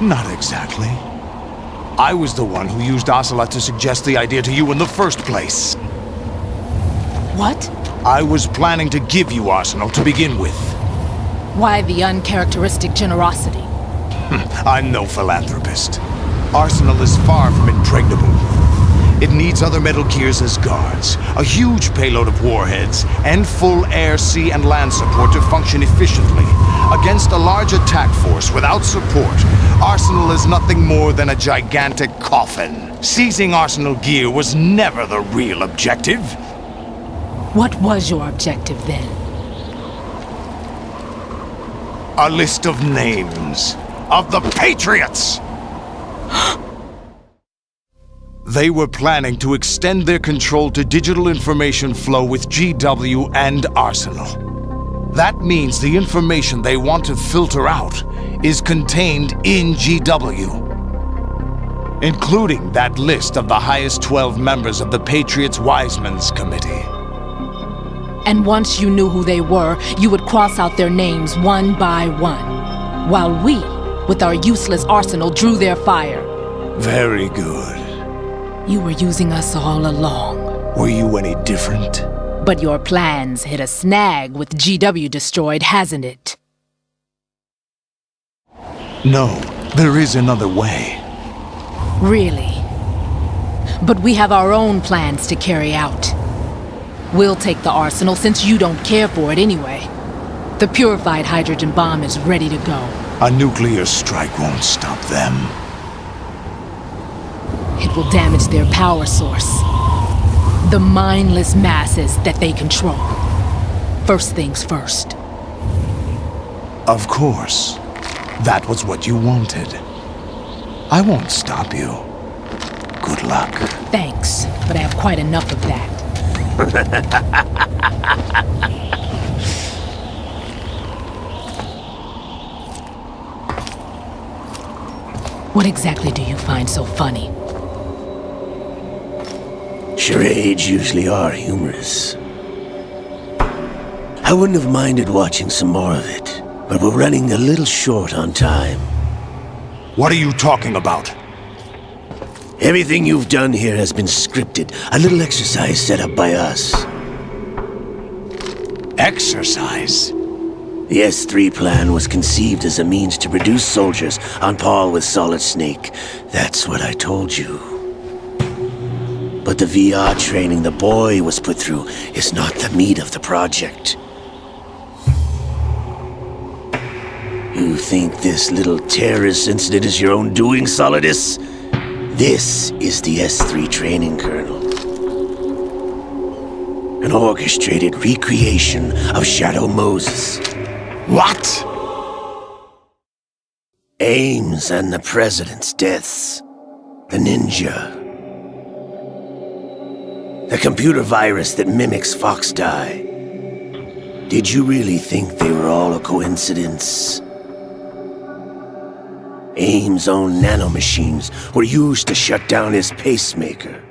Not exactly. I was the one who used Ocelot to suggest the idea to you in the first place. What? I was planning to give you Arsenal to begin with. Why the uncharacteristic generosity? I'm no philanthropist. Arsenal is far from impregnable. It needs other Metal Gears as guards, a huge payload of warheads, and full air, sea, and land support to function efficiently. Against a large attack force without support, Arsenal is nothing more than a gigantic coffin. Seizing Arsenal gear was never the real objective. What was your objective then? A list of names of the Patriots! They were planning to extend their control to digital information flow with GW and Arsenal. That means the information they want to filter out is contained in GW, including that list of the highest 12 members of the Patriots Wiseman's Committee. And once you knew who they were, you would cross out their names one by one, while we, with our useless arsenal, drew their fire. Very good. You were using us all along. Were you any different? But your plans hit a snag with GW destroyed, hasn't it? No, there is another way. Really? But we have our own plans to carry out. We'll take the arsenal since you don't care for it anyway. The purified hydrogen bomb is ready to go. A nuclear strike won't stop them. It will damage their power source. The mindless masses that they control. First things first. Of course. That was what you wanted. I won't stop you. Good luck. Thanks, but I have quite enough of that. What exactly do you find so funny? Charades usually are humorous. I wouldn't have minded watching some more of it, but we're running a little short on time. What are you talking about? Everything you've done here has been scripted, a little exercise set up by us. Exercise? The S3 plan was conceived as a means to produce soldiers on par with Solid Snake. That's what I told you. But the VR training the boy was put through is not the meat of the project. You think this little terrorist incident is your own doing, Solidus? This is the S3 training kernel. An orchestrated recreation of Shadow Moses. What? Ames and the President's deaths. The ninja. The computer virus that mimics Foxdie. Did you really think they were all a coincidence? Ames' own nanomachines were used to shut down his pacemaker.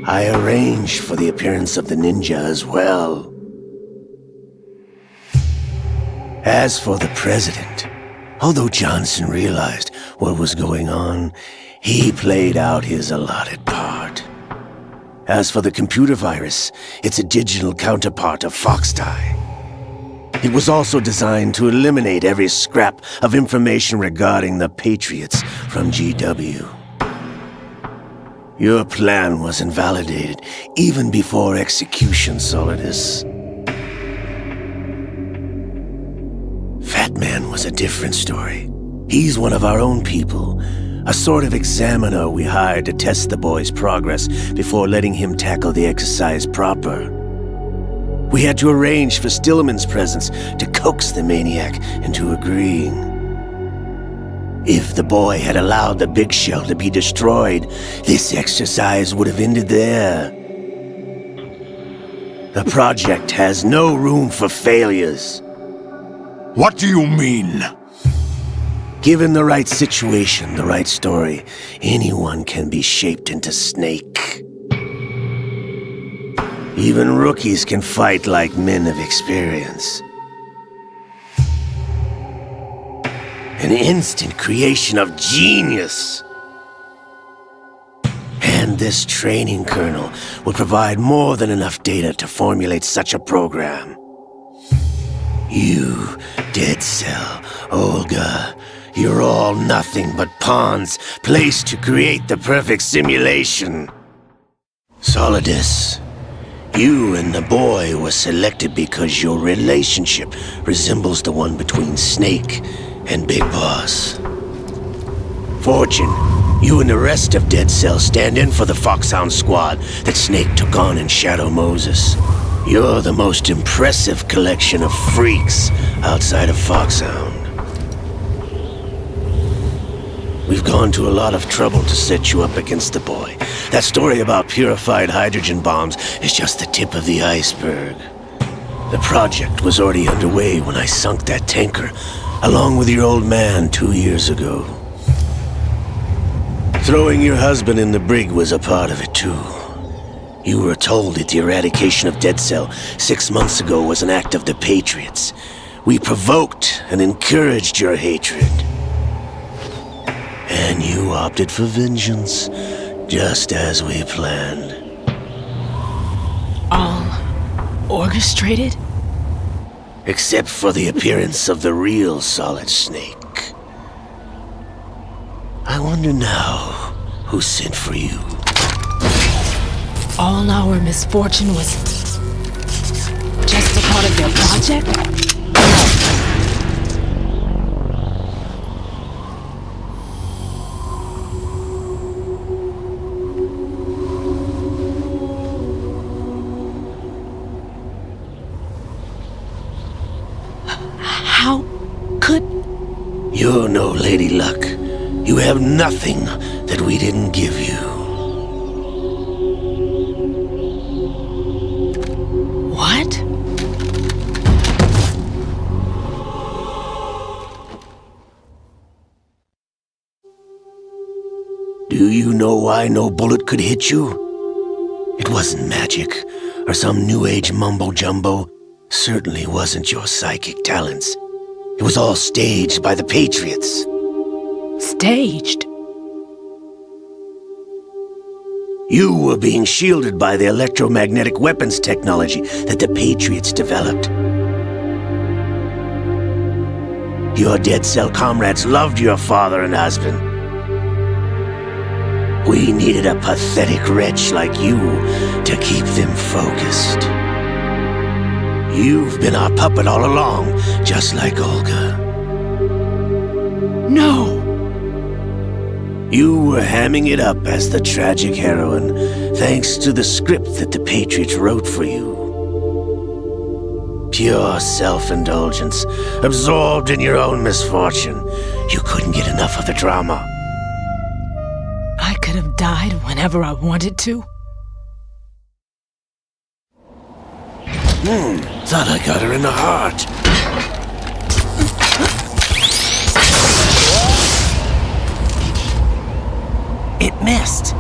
I arranged for the appearance of the ninja as well. As for the President, Although Johnson realized what was going on, he played out his allotted part. As for the computer virus, it's a digital counterpart of Foxtie. It was also designed to eliminate every scrap of information regarding the Patriots from GW. Your plan was invalidated even before execution, Solidus. Fat Man was a different story. He's one of our own people, a sort of examiner we hired to test the boy's progress before letting him tackle the exercise proper. We had to arrange for Stillman's presence to coax the maniac into agreeing. If the boy had allowed the big shell to be destroyed, this exercise would have ended there. The project has no room for failures. What do you mean? Given the right situation, the right story, anyone can be shaped into Snake. Even rookies can fight like men of experience. An instant creation of genius. And this training kernel would provide more than enough data to formulate such a program. You, Dead Cell, Olga, you're all nothing but pawns placed to create the perfect simulation. Solidus, you and the boy were selected because your relationship resembles the one between Snake and Big Boss. Fortune, you and the rest of Dead Cell stand in for the Foxhound squad that Snake took on in Shadow Moses. You're the most impressive collection of freaks outside of Foxhound. We've gone to a lot of trouble to set you up against the boy. That story about purified hydrogen bombs is just the tip of the iceberg. The project was already underway when I sunk that tanker, along with your old man 2 years ago. Throwing your husband in the brig was a part of it too. You were told that the eradication of Dead Cell 6 months ago was an act of the Patriots. We provoked and encouraged your hatred. And you opted for vengeance, just as we planned. All orchestrated? Except for the appearance of the real Solid Snake. I wonder now who sent for you. All our misfortune was just a part of their project? How could... You're no Lady Luck. You have nothing that we didn't give you. What? Do you know why no bullet could hit you? It wasn't magic, or some new age mumbo-jumbo. Certainly wasn't your psychic talents. It was all staged by the Patriots. Staged? You were being shielded by the electromagnetic weapons technology that the Patriots developed. Your Dead Cell comrades loved your father and husband. We needed a pathetic wretch like you to keep them focused. You've been our puppet all along, just like Olga. No! You were hamming it up as the tragic heroine, thanks to the script that the Patriots wrote for you. Pure self-indulgence, absorbed in your own misfortune. You couldn't get enough of the drama. I could have died whenever I wanted to. Thought I got her in the heart. It missed.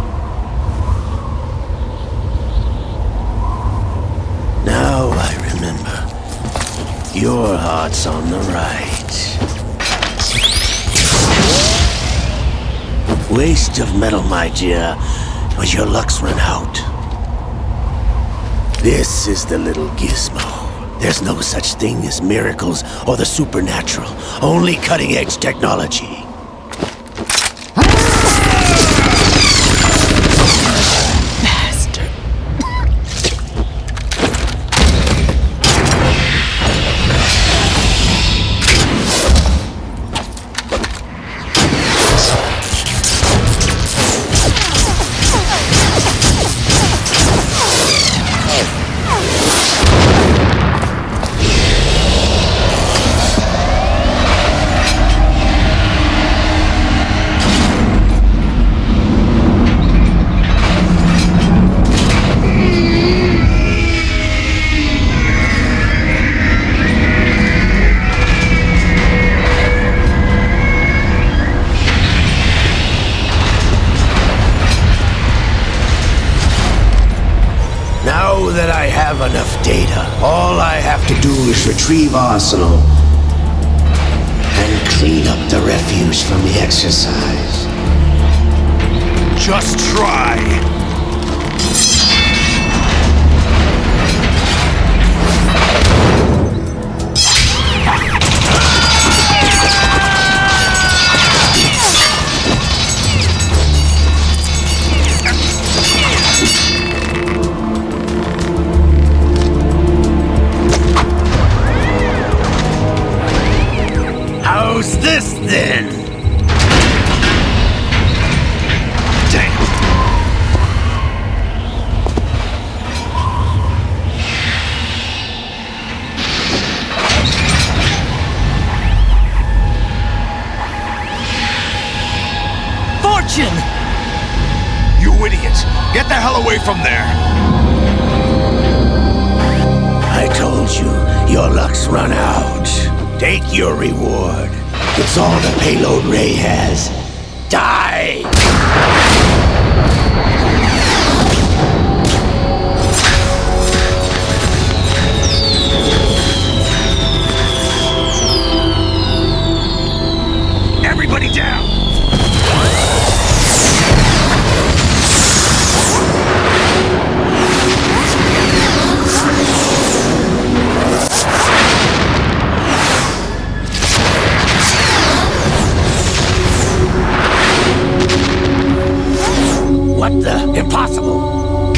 Now I remember. Your heart's on the right. waste of metal, my dear, but your luck's run out. This is the little gizmo. There's no such thing as miracles or the supernatural, only cutting-edge technology. Bastard. Now that I have enough data, all I have to do is retrieve Arsenal and clean up the refuse from the exercise. Just try. How's this then? Damn. Fortune! You idiot! Get the hell away from there! I told you, your luck's run out. Take your reward. It's all the payload Ray has. Die! Everybody down! What the? Impossible!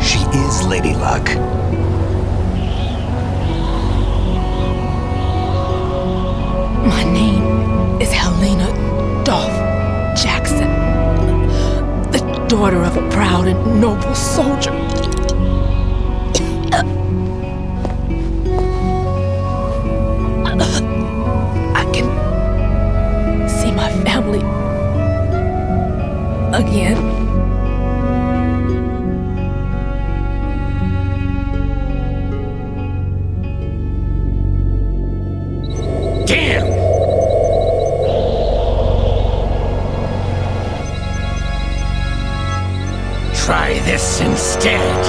She is Lady Luck. My name is Helena Dolph Jackson, the daughter of a proud and noble soldier. I can see my family again. Damn! Try this instead.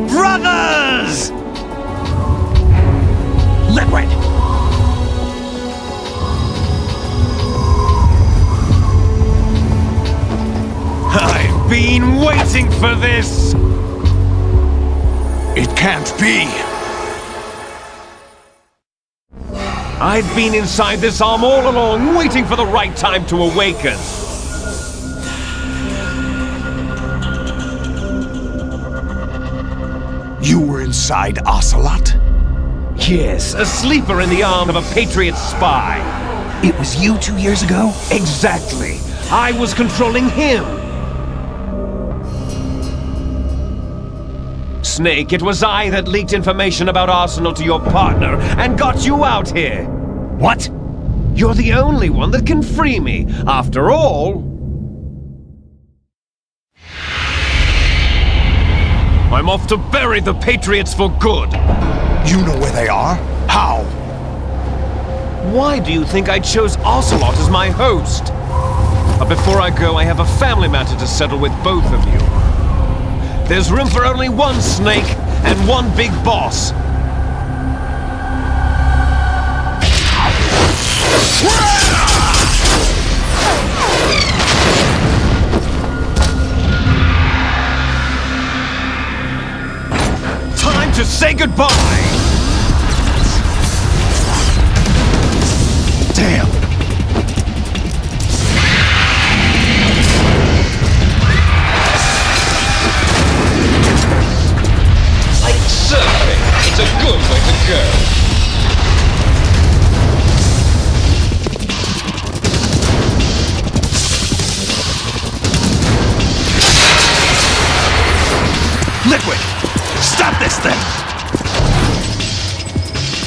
Brothers! Liquid! I've been waiting for this! It can't be! I've been inside this arm all along, waiting for the right time to awaken. You were inside Ocelot? Yes, a sleeper in the arm of a Patriot spy. It was you 2 years ago? Exactly. I was controlling him. Snake, it was I that leaked information about Arsenal to your partner and got you out here. What? You're the only one that can free me. After all... I'm off to bury the Patriots for good. You know where they are? How? Why do you think I chose Ocelot as my host? But before I go, I have a family matter to settle with both of you. There's room for only one Snake and one big boss. Time to say goodbye! Damn! Like surfing, it's a good way to go. Liquid! Stop this thing!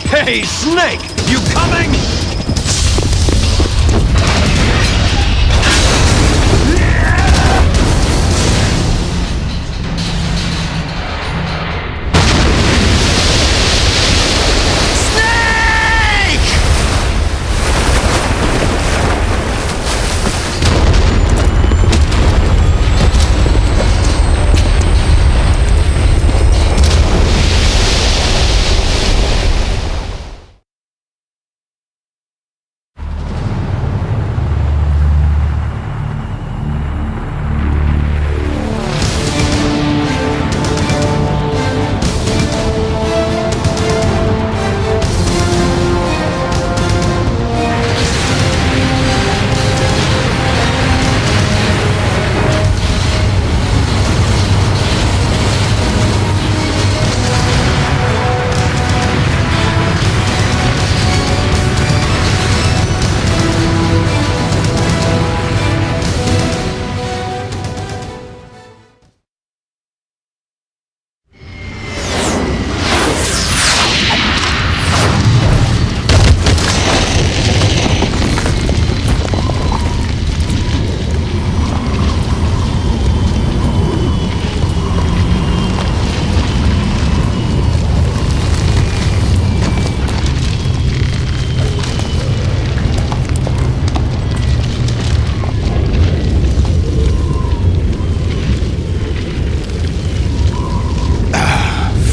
Hey, Snake! You coming?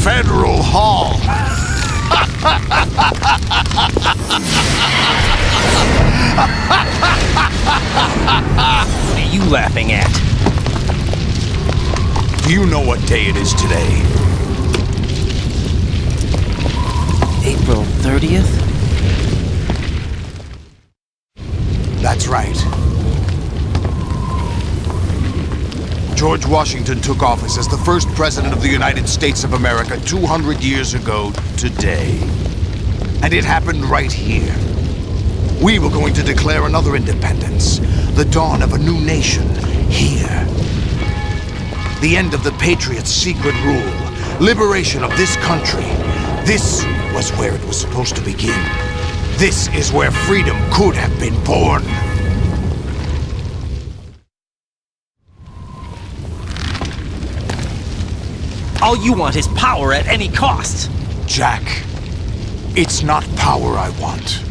Federal Hall. What are you laughing at? Do you know what day it is today? April 30th? That's right. George Washington took office as the first president of the United States of America 200 years ago today. And it happened right here. We were going to declare another independence, the dawn of a new nation, here. The end of the Patriots' secret rule, liberation of this country. This was where it was supposed to begin. This is where freedom could have been born. All you want is power at any cost. Jack, it's not power I want.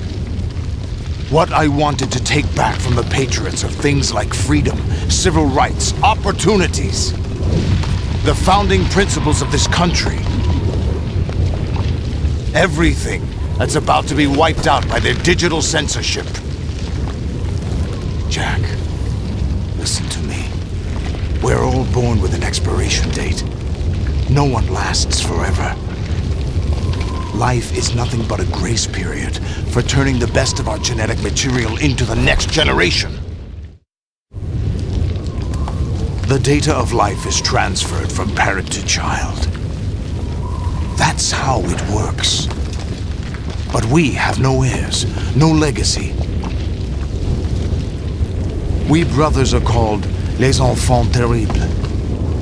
What I wanted to take back from the Patriots are things like freedom, civil rights, opportunities. The founding principles of this country. Everything that's about to be wiped out by their digital censorship. Jack, listen to me. We're all born with an expiration date. No one lasts forever. Life is nothing but a grace period for turning the best of our genetic material into the next generation. The data of life is transferred from parent to child. That's how it works. But we have no heirs, no legacy. We brothers are called les enfants terribles,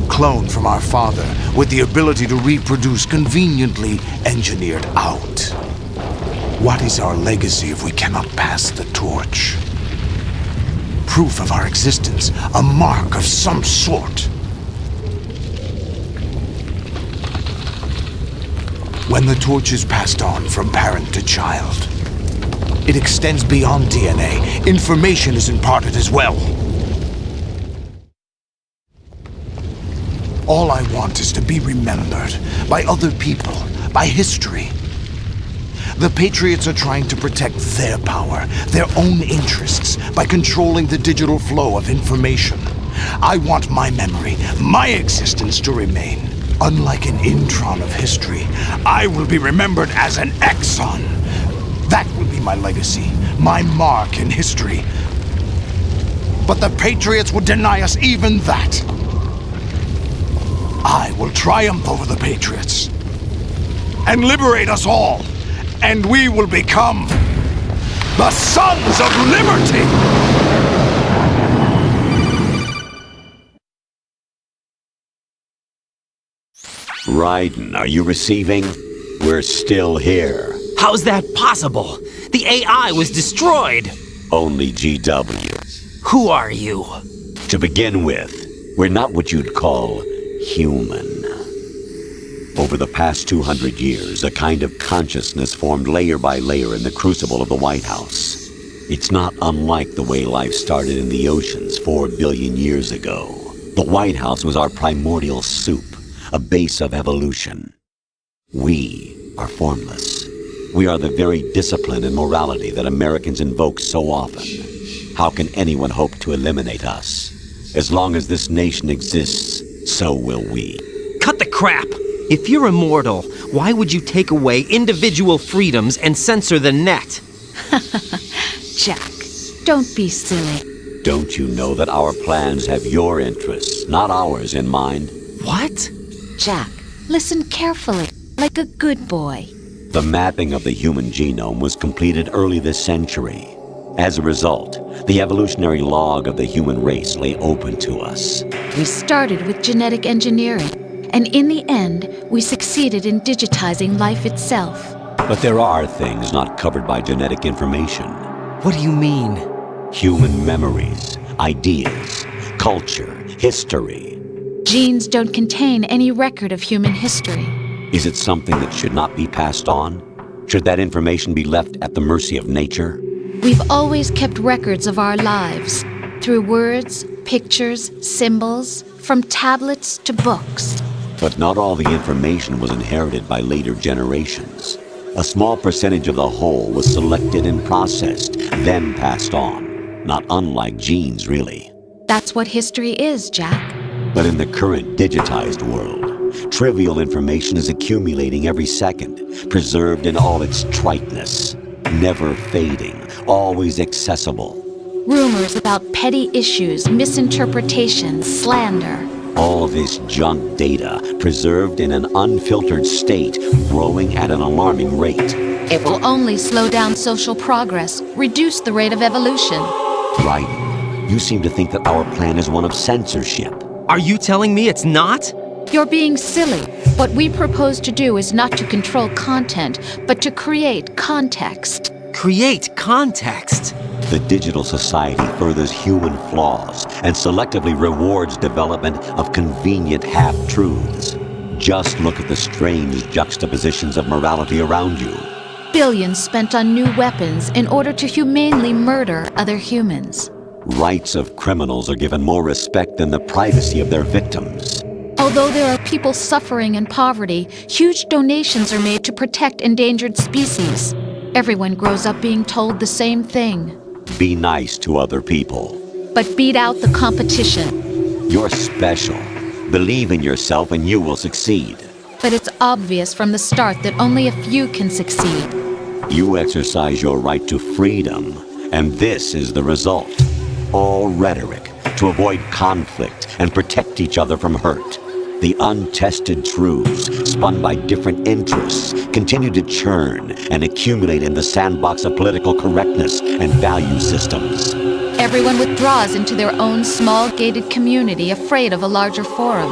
cloned from our father with the ability to reproduce conveniently engineered out. What is our legacy if we cannot pass the torch? Proof of our existence, a mark of some sort. When the torch is passed on from parent to child, it extends beyond DNA. Information is imparted as well. All I want is to be remembered by other people, by history. The Patriots are trying to protect their power, their own interests, by controlling the digital flow of information. I want my memory, my existence to remain. Unlike an intron of history, I will be remembered as an exon. That will be my legacy, my mark in history. But the Patriots would deny us even that. I will triumph over the Patriots and liberate us all, and we will become the Sons of Liberty! Raiden, are you receiving? We're still here. How's that possible? The AI was destroyed! Only GW. Who are you? To begin with, we're not what you'd call human. Over the past 200 years, a kind of consciousness formed layer by layer in the crucible of the White House. It's not unlike the way life started in the oceans 4 billion years ago. The White House was our primordial soup, a base of evolution. We are formless. We are the very discipline and morality that Americans invoke so often. How can anyone hope to eliminate us? As long as this nation exists, so will we. Cut the crap! If you're immortal, why would you take away individual freedoms and censor the net? Jack, don't be silly. Don't you know that our plans have your interests, not ours, in mind? What? Jack, listen carefully, like a good boy. The mapping of the human genome was completed early this century. As a result, the evolutionary log of the human race lay open to us. We started with genetic engineering, and in the end, we succeeded in digitizing life itself. But there are things not covered by genetic information. What do you mean? Human memories, ideas, culture, history. Genes don't contain any record of human history. Is it something that should not be passed on? Should that information be left at the mercy of nature? We've always kept records of our lives, through words, pictures, symbols, from tablets to books. But not all the information was inherited by later generations. A small percentage of the whole was selected and processed, then passed on. Not unlike genes, really. That's what history is, Jack. But in the current digitized world, trivial information is accumulating every second, preserved in all its triteness, never fading, always accessible. Rumors about petty issues, misinterpretations, slander. All this junk data, preserved in an unfiltered state, growing at an alarming rate. It will only slow down social progress, reduce the rate of evolution. Right. You seem to think that our plan is one of censorship. Are you telling me it's not? You're being silly. What we propose to do is not to control content, but to create context. Create context? The digital society furthers human flaws and selectively rewards development of convenient half-truths. Just look at the strange juxtapositions of morality around you. Billions spent on new weapons in order to humanely murder other humans. Rights of criminals are given more respect than the privacy of their victims. Although there are people suffering in poverty, huge donations are made to protect endangered species. Everyone grows up being told the same thing. Be nice to other people. But beat out the competition. You're special. Believe in yourself and you will succeed. But it's obvious from the start that only a few can succeed. You exercise your right to freedom, and this is the result. All rhetoric to avoid conflict and protect each other from hurt. The untested truths, spun by different interests, continue to churn and accumulate in the sandbox of political correctness and value systems. Everyone withdraws into their own small gated community, afraid of a larger forum.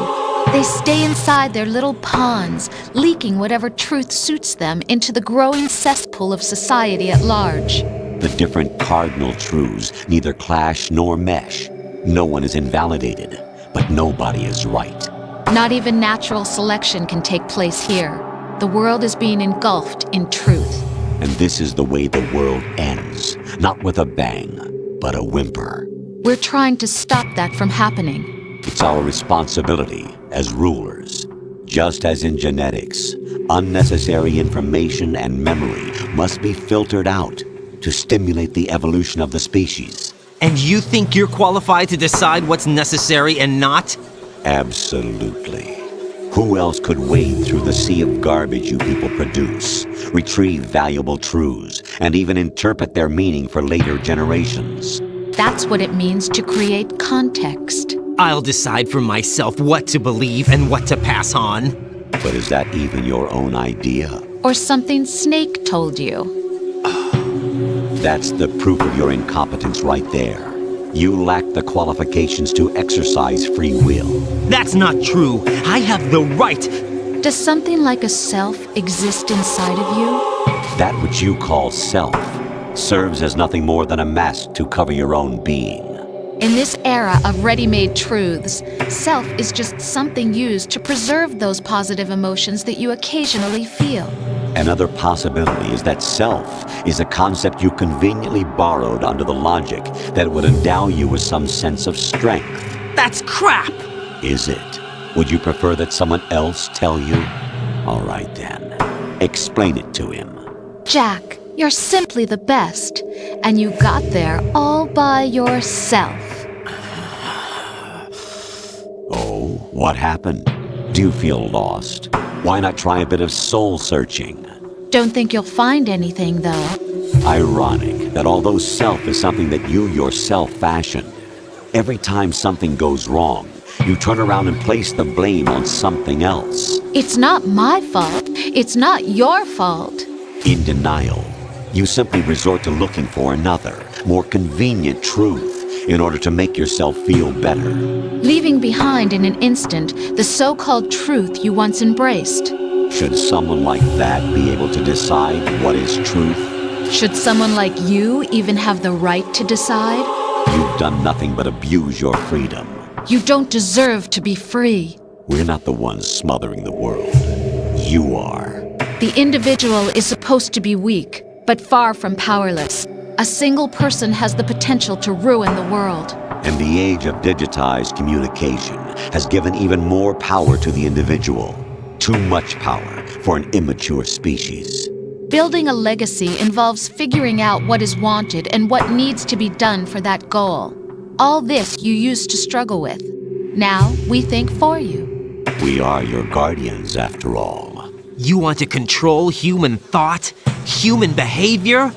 They stay inside their little ponds, leaking whatever truth suits them into the growing cesspool of society at large. The different cardinal truths neither clash nor mesh. No one is invalidated, but nobody is right. Not even natural selection can take place here. The world is being engulfed in truth. And this is the way the world ends, not with a bang, but a whimper. We're trying to stop that from happening. It's our responsibility as rulers. Just as in genetics, unnecessary information and memory must be filtered out to stimulate the evolution of the species. And you think you're qualified to decide what's necessary and not? Absolutely. Who else could wade through the sea of garbage you people produce, retrieve valuable truths, and even interpret their meaning for later generations? That's what it means to create context. I'll decide for myself what to believe and what to pass on. But is that even your own idea? Or something Snake told you? That's the proof of your incompetence right there. You lack the qualifications to exercise free will. That's not true. I have the right. Does something like a self exist inside of you? That which you call self serves as nothing more than a mask to cover your own being. In this era of ready-made truths, self is just something used to preserve those positive emotions that you occasionally feel. Another possibility is that self is a concept you conveniently borrowed under the logic that it would endow you with some sense of strength. That's crap! Is it? Would you prefer that someone else tell you? All right then. Explain it to him. Jack, you're simply the best, and you got there all by yourself. Oh, what happened? Do you feel lost? Why not try a bit of soul-searching? Don't think you'll find anything, though. Ironic that although self is something that you yourself fashioned, every time something goes wrong, you turn around and place the blame on something else. It's not my fault. It's not your fault. In denial, you simply resort to looking for another, more convenient truth in order to make yourself feel better. Leaving behind in an instant the so-called truth you once embraced. Should someone like that be able to decide what is truth? Should someone like you even have the right to decide? You've done nothing but abuse your freedom. You don't deserve to be free. We're not the ones smothering the world. You are. The individual is supposed to be weak, but far from powerless. A single person has the potential to ruin the world. And the age of digitized communication has given even more power to the individual. Too much power for an immature species. Building a legacy involves figuring out what is wanted and what needs to be done for that goal. All this you used to struggle with. Now we think for you. We are your guardians, after all. You want to control human thought? Human behavior?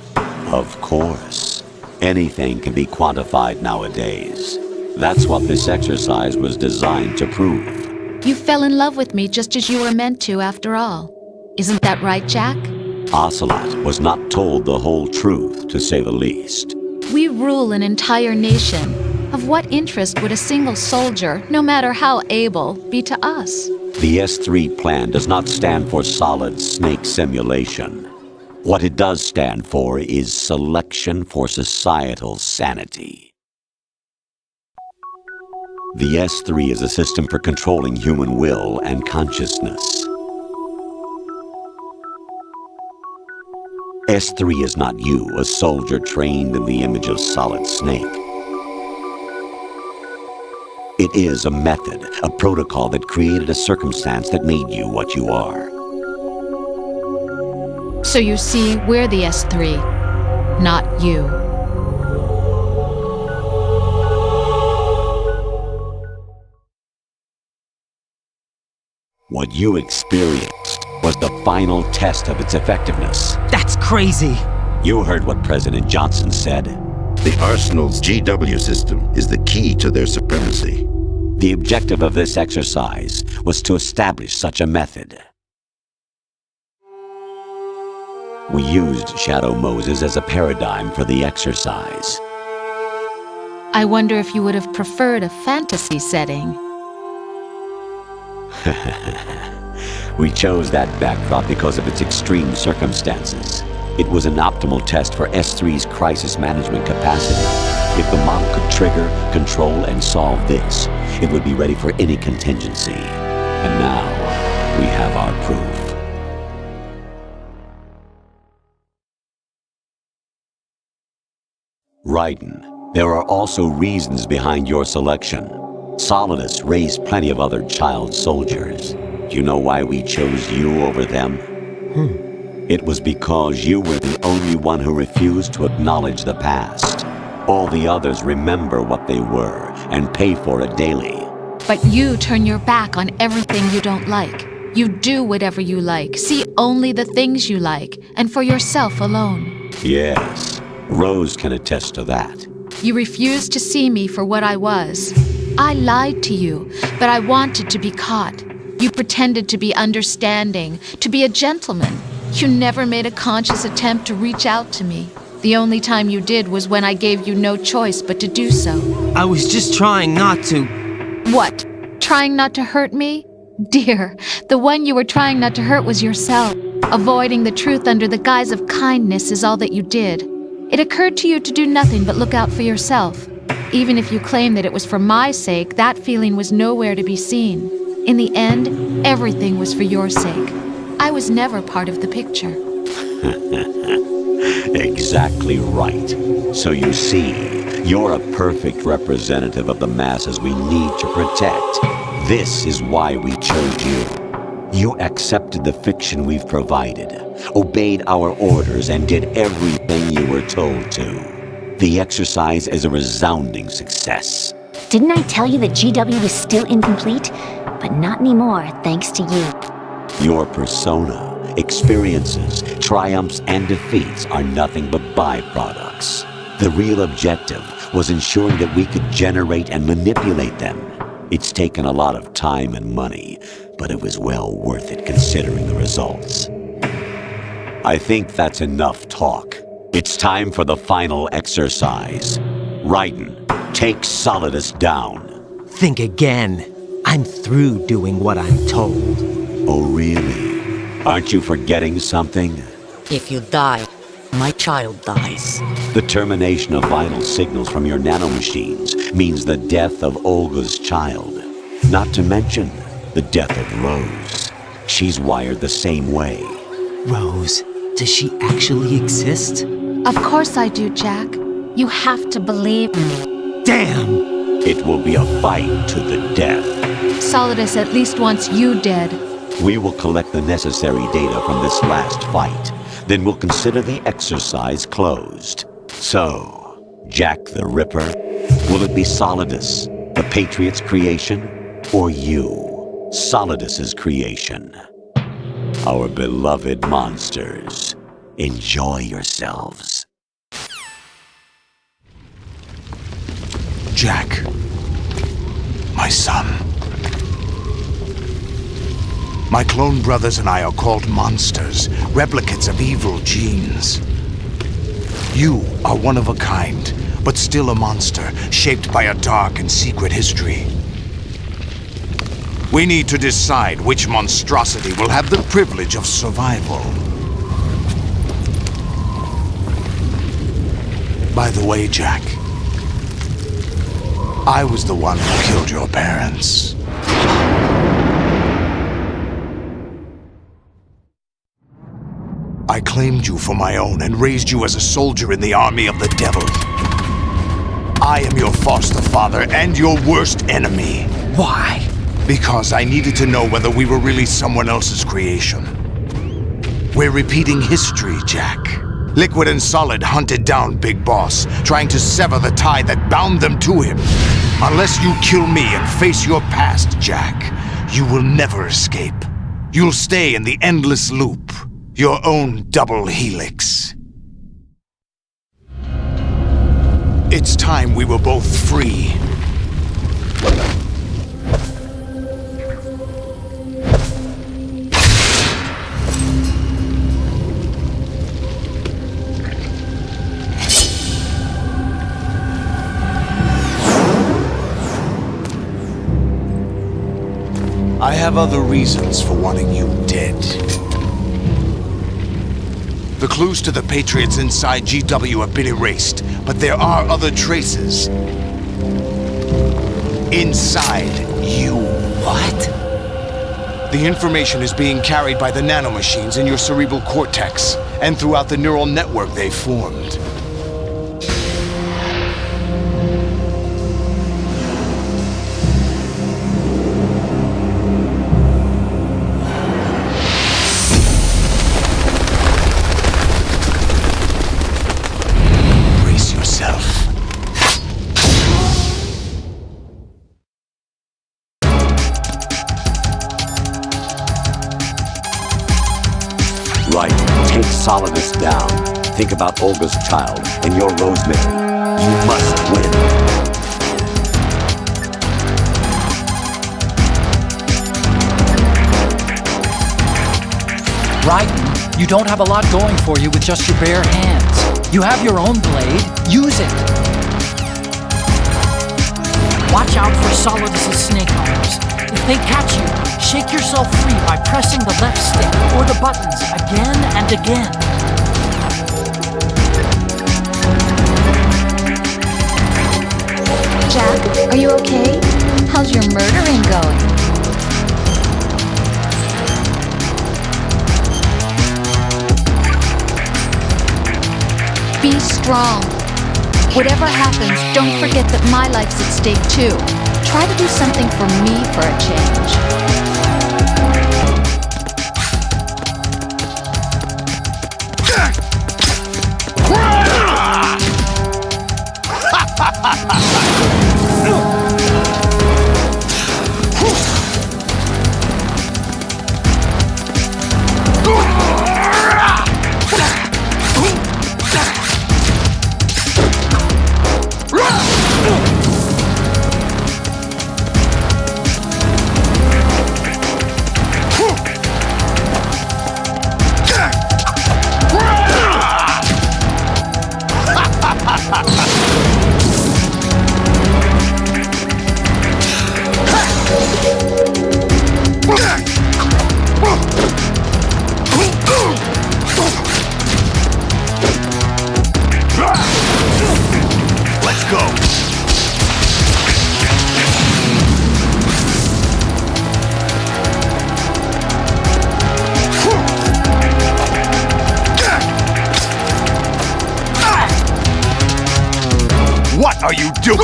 Of course. Anything can be quantified nowadays. That's what this exercise was designed to prove. You fell in love with me just as you were meant to, after all. Isn't that right, Jack? Ocelot was not told the whole truth, to say the least. We rule an entire nation. Of what interest would a single soldier, no matter how able, be to us? The S3 plan does not stand for Solid Snake simulation. What it does stand for is selection for societal sanity. The S3 is a system for controlling human will and consciousness. S3 is not you, a soldier trained in the image of Solid Snake. It is a method, a protocol that created a circumstance that made you what you are. So you see, we're the S3, not you. What you experienced was the final test of its effectiveness. That's crazy! You heard what President Johnson said. The Arsenal's GW system is the key to their supremacy. The objective of this exercise was to establish such a method. We used Shadow Moses as a paradigm for the exercise. I wonder if you would have preferred a fantasy setting. We chose that backdrop because of its extreme circumstances. It was an optimal test for S3's crisis management capacity. If the model could trigger, control, and solve this, it would be ready for any contingency. And now, we have our proof. Raiden, there are also reasons behind your selection. Solidus raised plenty of other child soldiers. Do you know why we chose you over them? It was because you were the only one who refused to acknowledge the past. All the others remember what they were and pay for it daily. But you turn your back on everything you don't like. You do whatever you like, see only the things you like, and for yourself alone. Yes, Rose can attest to that. You refused to see me for what I was. I lied to you, but I wanted to be caught. You pretended to be understanding, to be a gentleman. You never made a conscious attempt to reach out to me. The only time you did was when I gave you no choice but to do so. I was just trying not to. What? Trying not to hurt me? Dear, the one you were trying not to hurt was yourself. Avoiding the truth under the guise of kindness is all that you did. It occurred to you to do nothing but look out for yourself. Even if you claim that it was for my sake, that feeling was nowhere to be seen. In the end, everything was for your sake. I was never part of the picture. Exactly right. So you see, you're a perfect representative of the masses we need to protect. This is why we chose you. You accepted the fiction we've provided, obeyed our orders, and did everything you were told to. The exercise is a resounding success. Didn't I tell you that GW is still incomplete? But not anymore, thanks to you. Your persona, experiences, triumphs, and defeats are nothing but byproducts. The real objective was ensuring that we could generate and manipulate them. It's taken a lot of time and money, but it was well worth it considering the results. I think that's enough talk. It's time for the final exercise. Raiden, take Solidus down. Think again. I'm through doing what I'm told. Oh, really? Aren't you forgetting something? If you die, my child dies. The termination of vital signals from your nanomachines means the death of Olga's child. Not to mention the death of Rose. She's wired the same way. Rose, does she actually exist? Of course I do, Jack. You have to believe me. Damn! It will be a fight to the death. Solidus at least wants you dead. We will collect the necessary data from this last fight. Then we'll consider the exercise closed. So, Jack the Ripper, will it be Solidus, the Patriot's creation, or you, Solidus's creation? Our beloved monsters, enjoy yourselves. Jack, my son. My clone brothers and I are called monsters, replicates of evil genes. You are one of a kind, but still a monster, shaped by a dark and secret history. We need to decide which monstrosity will have the privilege of survival. By the way, Jack, I was the one who killed your parents. I claimed you for my own and raised you as a soldier in the army of the devil. I am your foster father and your worst enemy. Why? Because I needed to know whether we were really someone else's creation. We're repeating history, Jack. Liquid and Solid hunted down Big Boss, trying to sever the tie that bound them to him. Unless you kill me and face your past, Jack, you will never escape. You'll stay in the endless loop, your own double helix. It's time we were both free. have other reasons for wanting you dead. The clues to the Patriots inside GW have been erased, but there are other traces. Inside you. What? The information is being carried by the nanomachines in your cerebral cortex, and throughout the neural network they've formed. Brace yourself. Right, take Solidus down. Think about Olga's child and your Rosemary. You must win. Raiden, you don't have a lot going for you with just your bare hands. You have your own blade. Use it. Watch out for Solidus' snake arms. If they catch you, shake yourself free by pressing the left stick or the buttons again and again. Jack, are you okay? How's your murdering going? Be strong. Whatever happens, don't forget that my life's at stake too. Try to do something for me for a change. Let's go! What are you doing?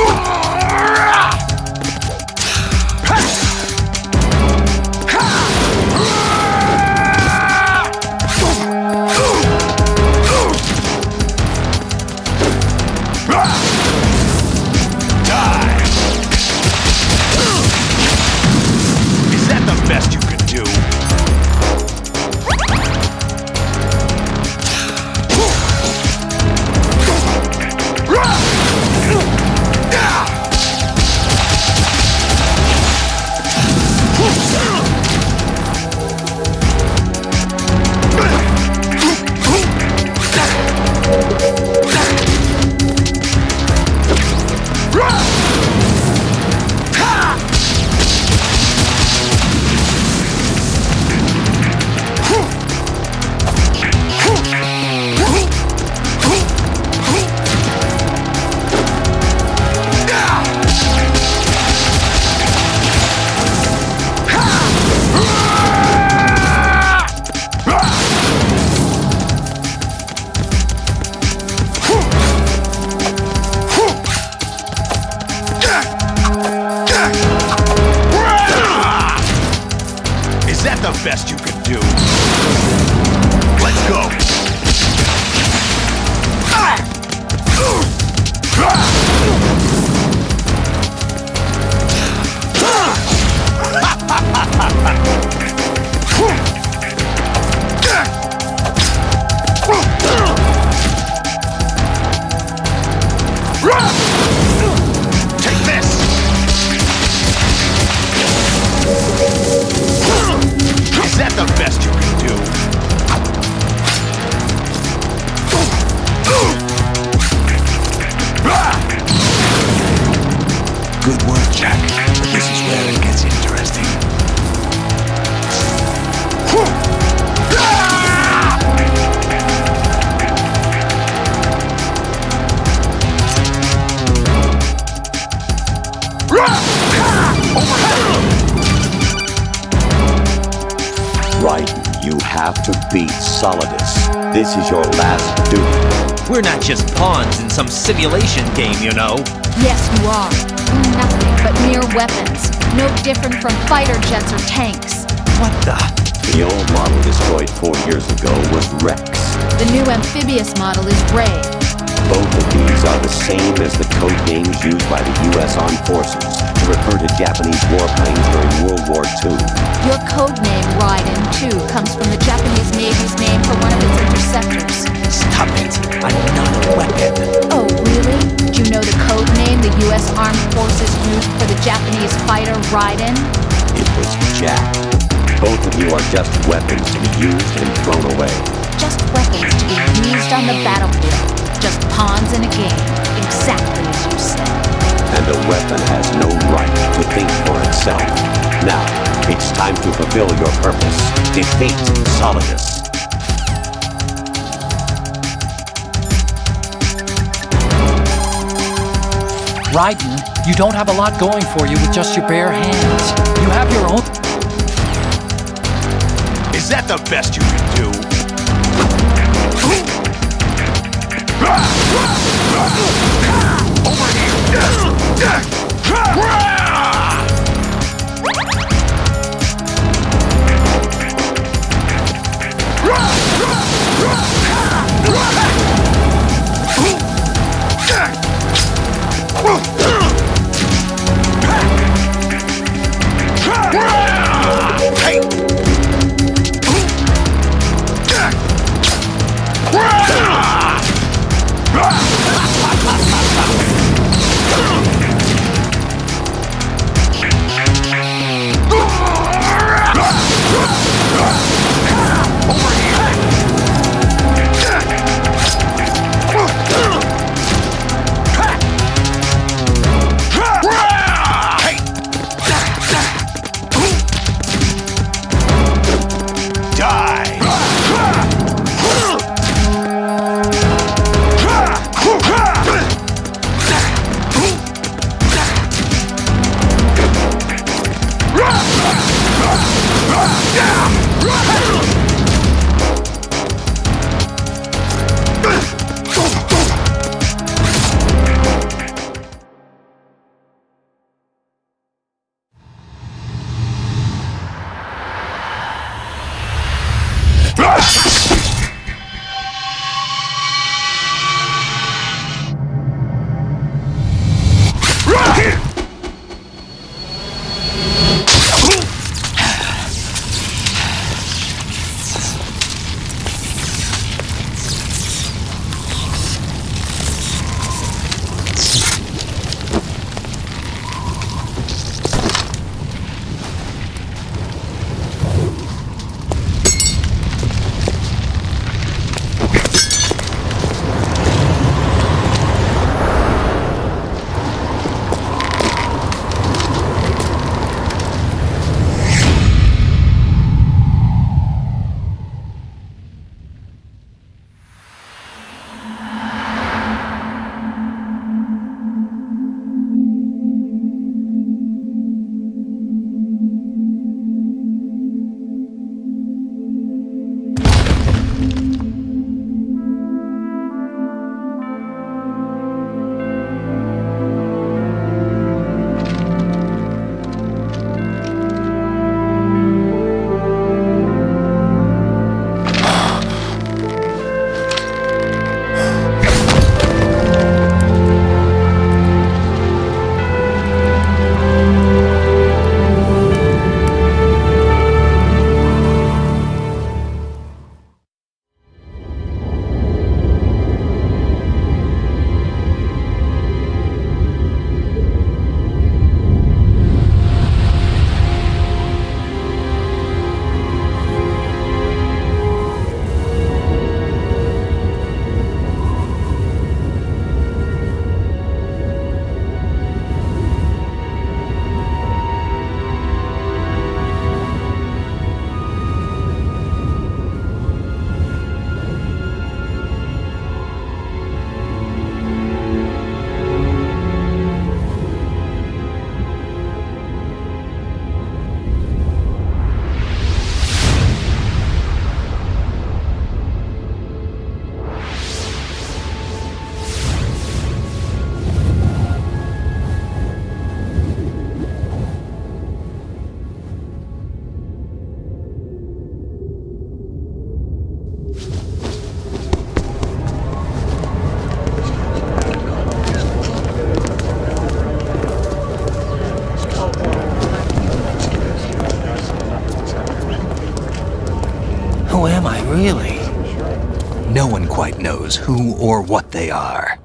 Best you can do. Is that the best you can do? Let's go! Take this! Is that the best you can do? Good work, Jack. But this is where it gets interesting. have to beat Solidus. This is your last duty. We're not just pawns in some simulation game, you know. Yes, you are. We're nothing but mere weapons. No different from fighter jets or tanks. What the? The old model destroyed 4 years ago was Rex. The new amphibious model is Ray. Both of these are the same as the code names used by the U.S. Armed Forces to refer to Japanese warplanes during World War II. Your code name, Raiden, too, comes from the Japanese Navy's name for one of its interceptors. Stop it! I'm not a weapon. Oh, really? Do you know the code name the U.S. Armed Forces used for the Japanese fighter Raiden? It was Jack. Both of you are just weapons to be used and thrown away. Just weapons to be used on the battlefield. Just pawns in a game, exactly as you said. And a weapon has no right to think for itself. Now, it's time to fulfill your purpose. Defeat Solidus. Raiden, you don't have a lot going for you with just your bare hands. You have your own... Is that the best you can do? Who am I, really? No one quite knows who or what they are.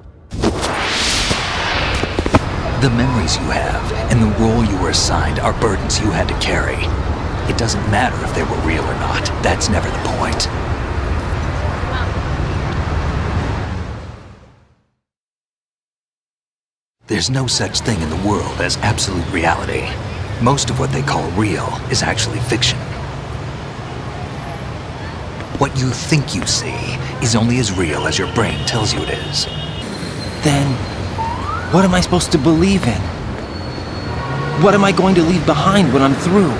The memories you have and the role you were assigned are burdens you had to carry. It doesn't matter if they were real or not. That's never the point. There's no such thing in the world as absolute reality. Most of what they call real is actually fiction. What you think you see is only as real as your brain tells you it is. Then, what am I supposed to believe in? What am I going to leave behind when I'm through?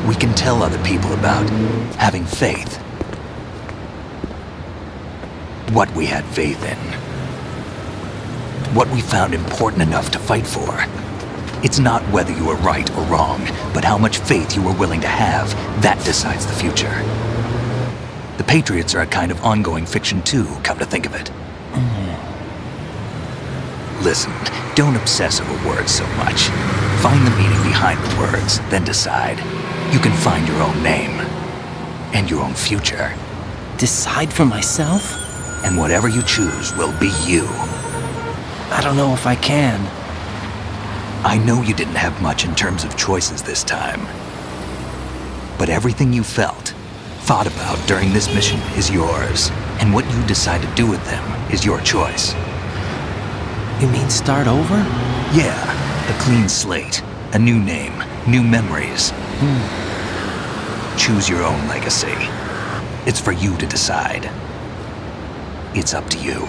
We can tell other people about having faith. What we had faith in. What we found important enough to fight for. It's not whether you were right or wrong, but how much faith you were willing to have. That decides the future. The Patriots are a kind of ongoing fiction too, come to think of it. Listen, don't obsess over words so much. Find the meaning behind the words, then decide. You can find your own name. And your own future. Decide for myself? And whatever you choose will be you. I don't know if I can. I know you didn't have much in terms of choices this time. But everything you felt, thought about during this mission is yours. And what you decide to do with them is your choice. You mean start over? Yeah, a clean slate, a new name, new memories. Choose your own legacy. It's for you to decide. It's up to you.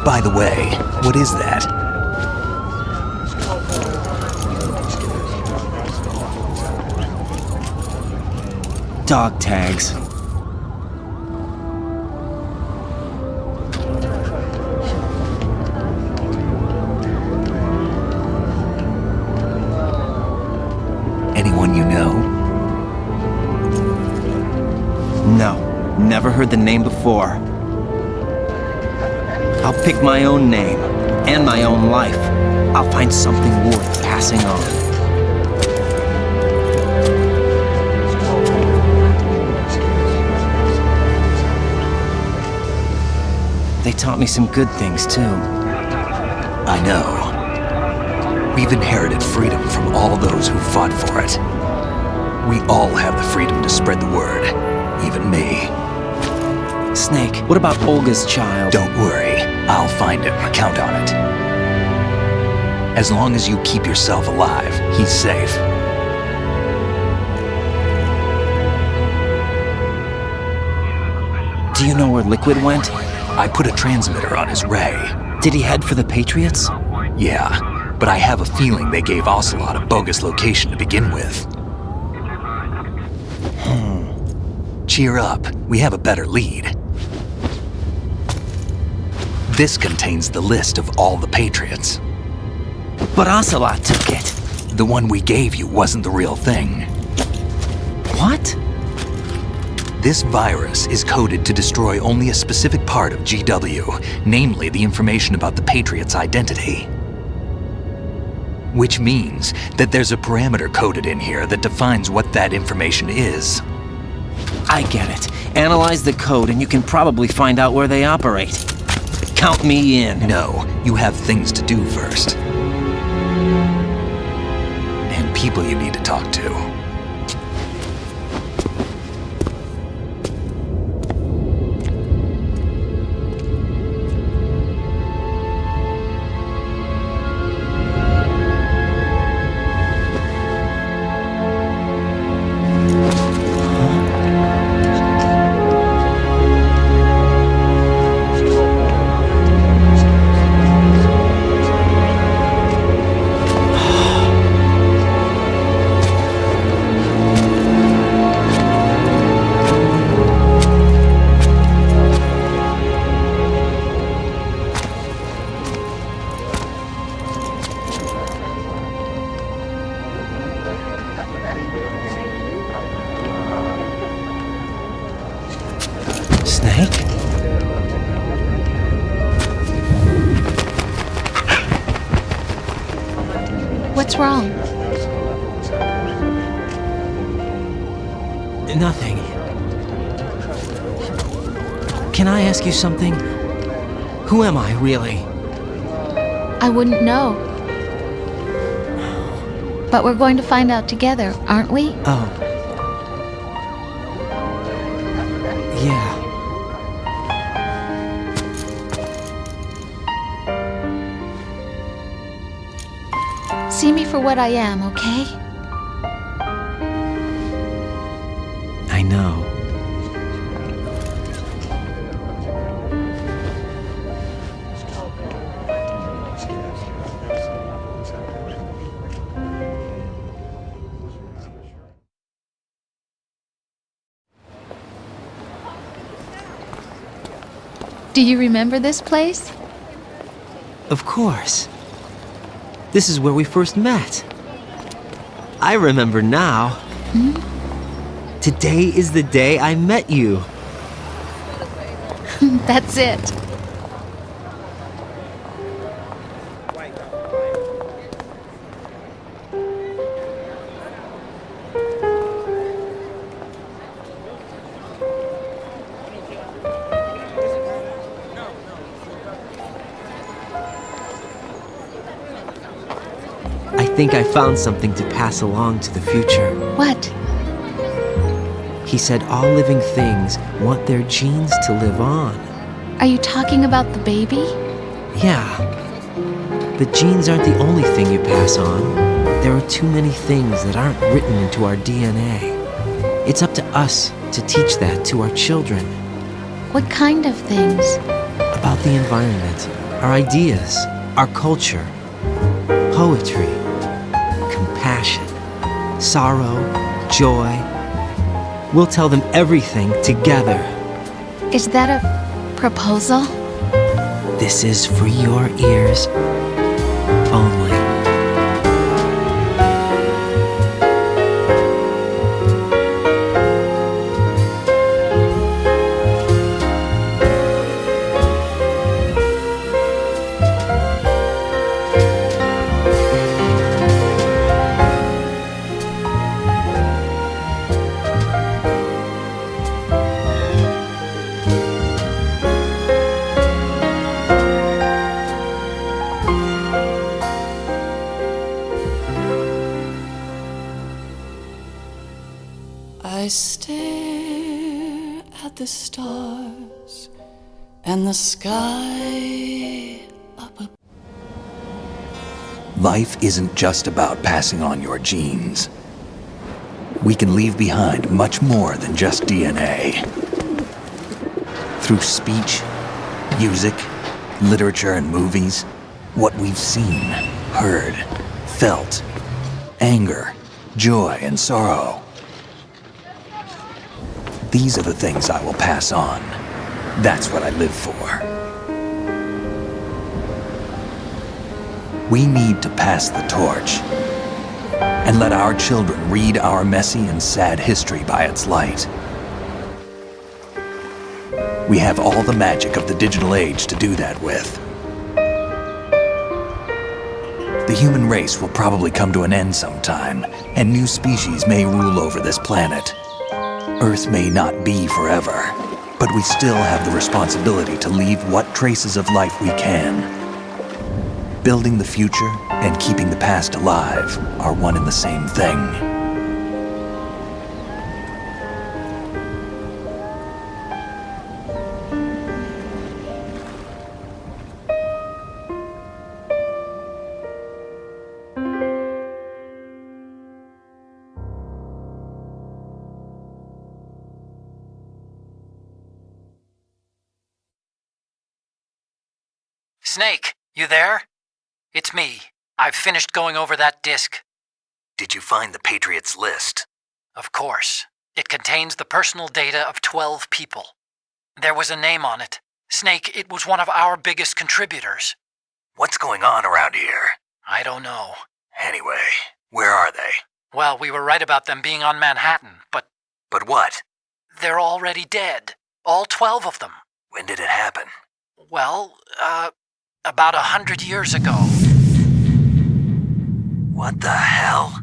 By the way, what is that? Dog tags. Anyone you know? No, never heard the name before. I'll pick my own name, and my own life. I'll find something worth passing on. They taught me some good things, too. I know. We've inherited freedom from all those who fought for it. We all have the freedom to spread the word, even me. Snake, what about Olga's child? Don't worry, I'll find him, count on it. As long as you keep yourself alive, he's safe. Do you know where Liquid went? I put a transmitter on his ray. Did he head for the Patriots? Yeah, but I have a feeling they gave Ocelot a bogus location to begin with. Cheer up, we have a better lead. This contains the list of all the Patriots. But Ocelot took it. The one we gave you wasn't the real thing. What? This virus is coded to destroy only a specific part of GW, namely the information about the Patriots' identity. Which means that there's a parameter coded in here that defines what that information is. I get it. Analyze the code and you can probably find out where they operate. Count me in. No, you have things to do first. And people you need to talk to. Snake? What's wrong? Nothing. Can I ask you something? Who am I, really? I wouldn't know. But we're going to find out together, aren't we? Oh. Yeah. See me for what I am, okay? I know. Do you remember this place? Of course. This is where we first met. I remember now. Today is the day I met you. That's it. I think I found something to pass along to the future. What? He said all living things want their genes to live on. Are you talking about the baby? Yeah. But genes aren't the only thing you pass on. There are too many things that aren't written into our DNA. It's up to us to teach that to our children. What kind of things? About the environment, our ideas, our culture, poetry, compassion, sorrow, joy. We'll tell them everything together. Is that a proposal? This is for your ears only. I stare at the stars and the sky up above. Life isn't just about passing on your genes. We can leave behind much more than just DNA. Through speech, music, literature, and movies, what we've seen, heard, felt, anger, joy, and sorrow. These are the things I will pass on. That's what I live for. We need to pass the torch and let our children read our messy and sad history by its light. We have all the magic of the digital age to do that with. The human race will probably come to an end sometime, and new species may rule over this planet. Earth may not be forever, but we still have the responsibility to leave what traces of life we can. Building the future and keeping the past alive are one and the same thing. Snake, you there? It's me. I've finished going over that disk. Did you find the Patriots list? Of course. It contains the personal data of 12 people. There was a name on it. Snake, it was one of our biggest contributors. What's going on around here? I don't know. Anyway, where are they? Well, we were right about them being on Manhattan, but... But what? They're already dead. All 12 of them. When did it happen? Well, about 100 years ago. What the hell?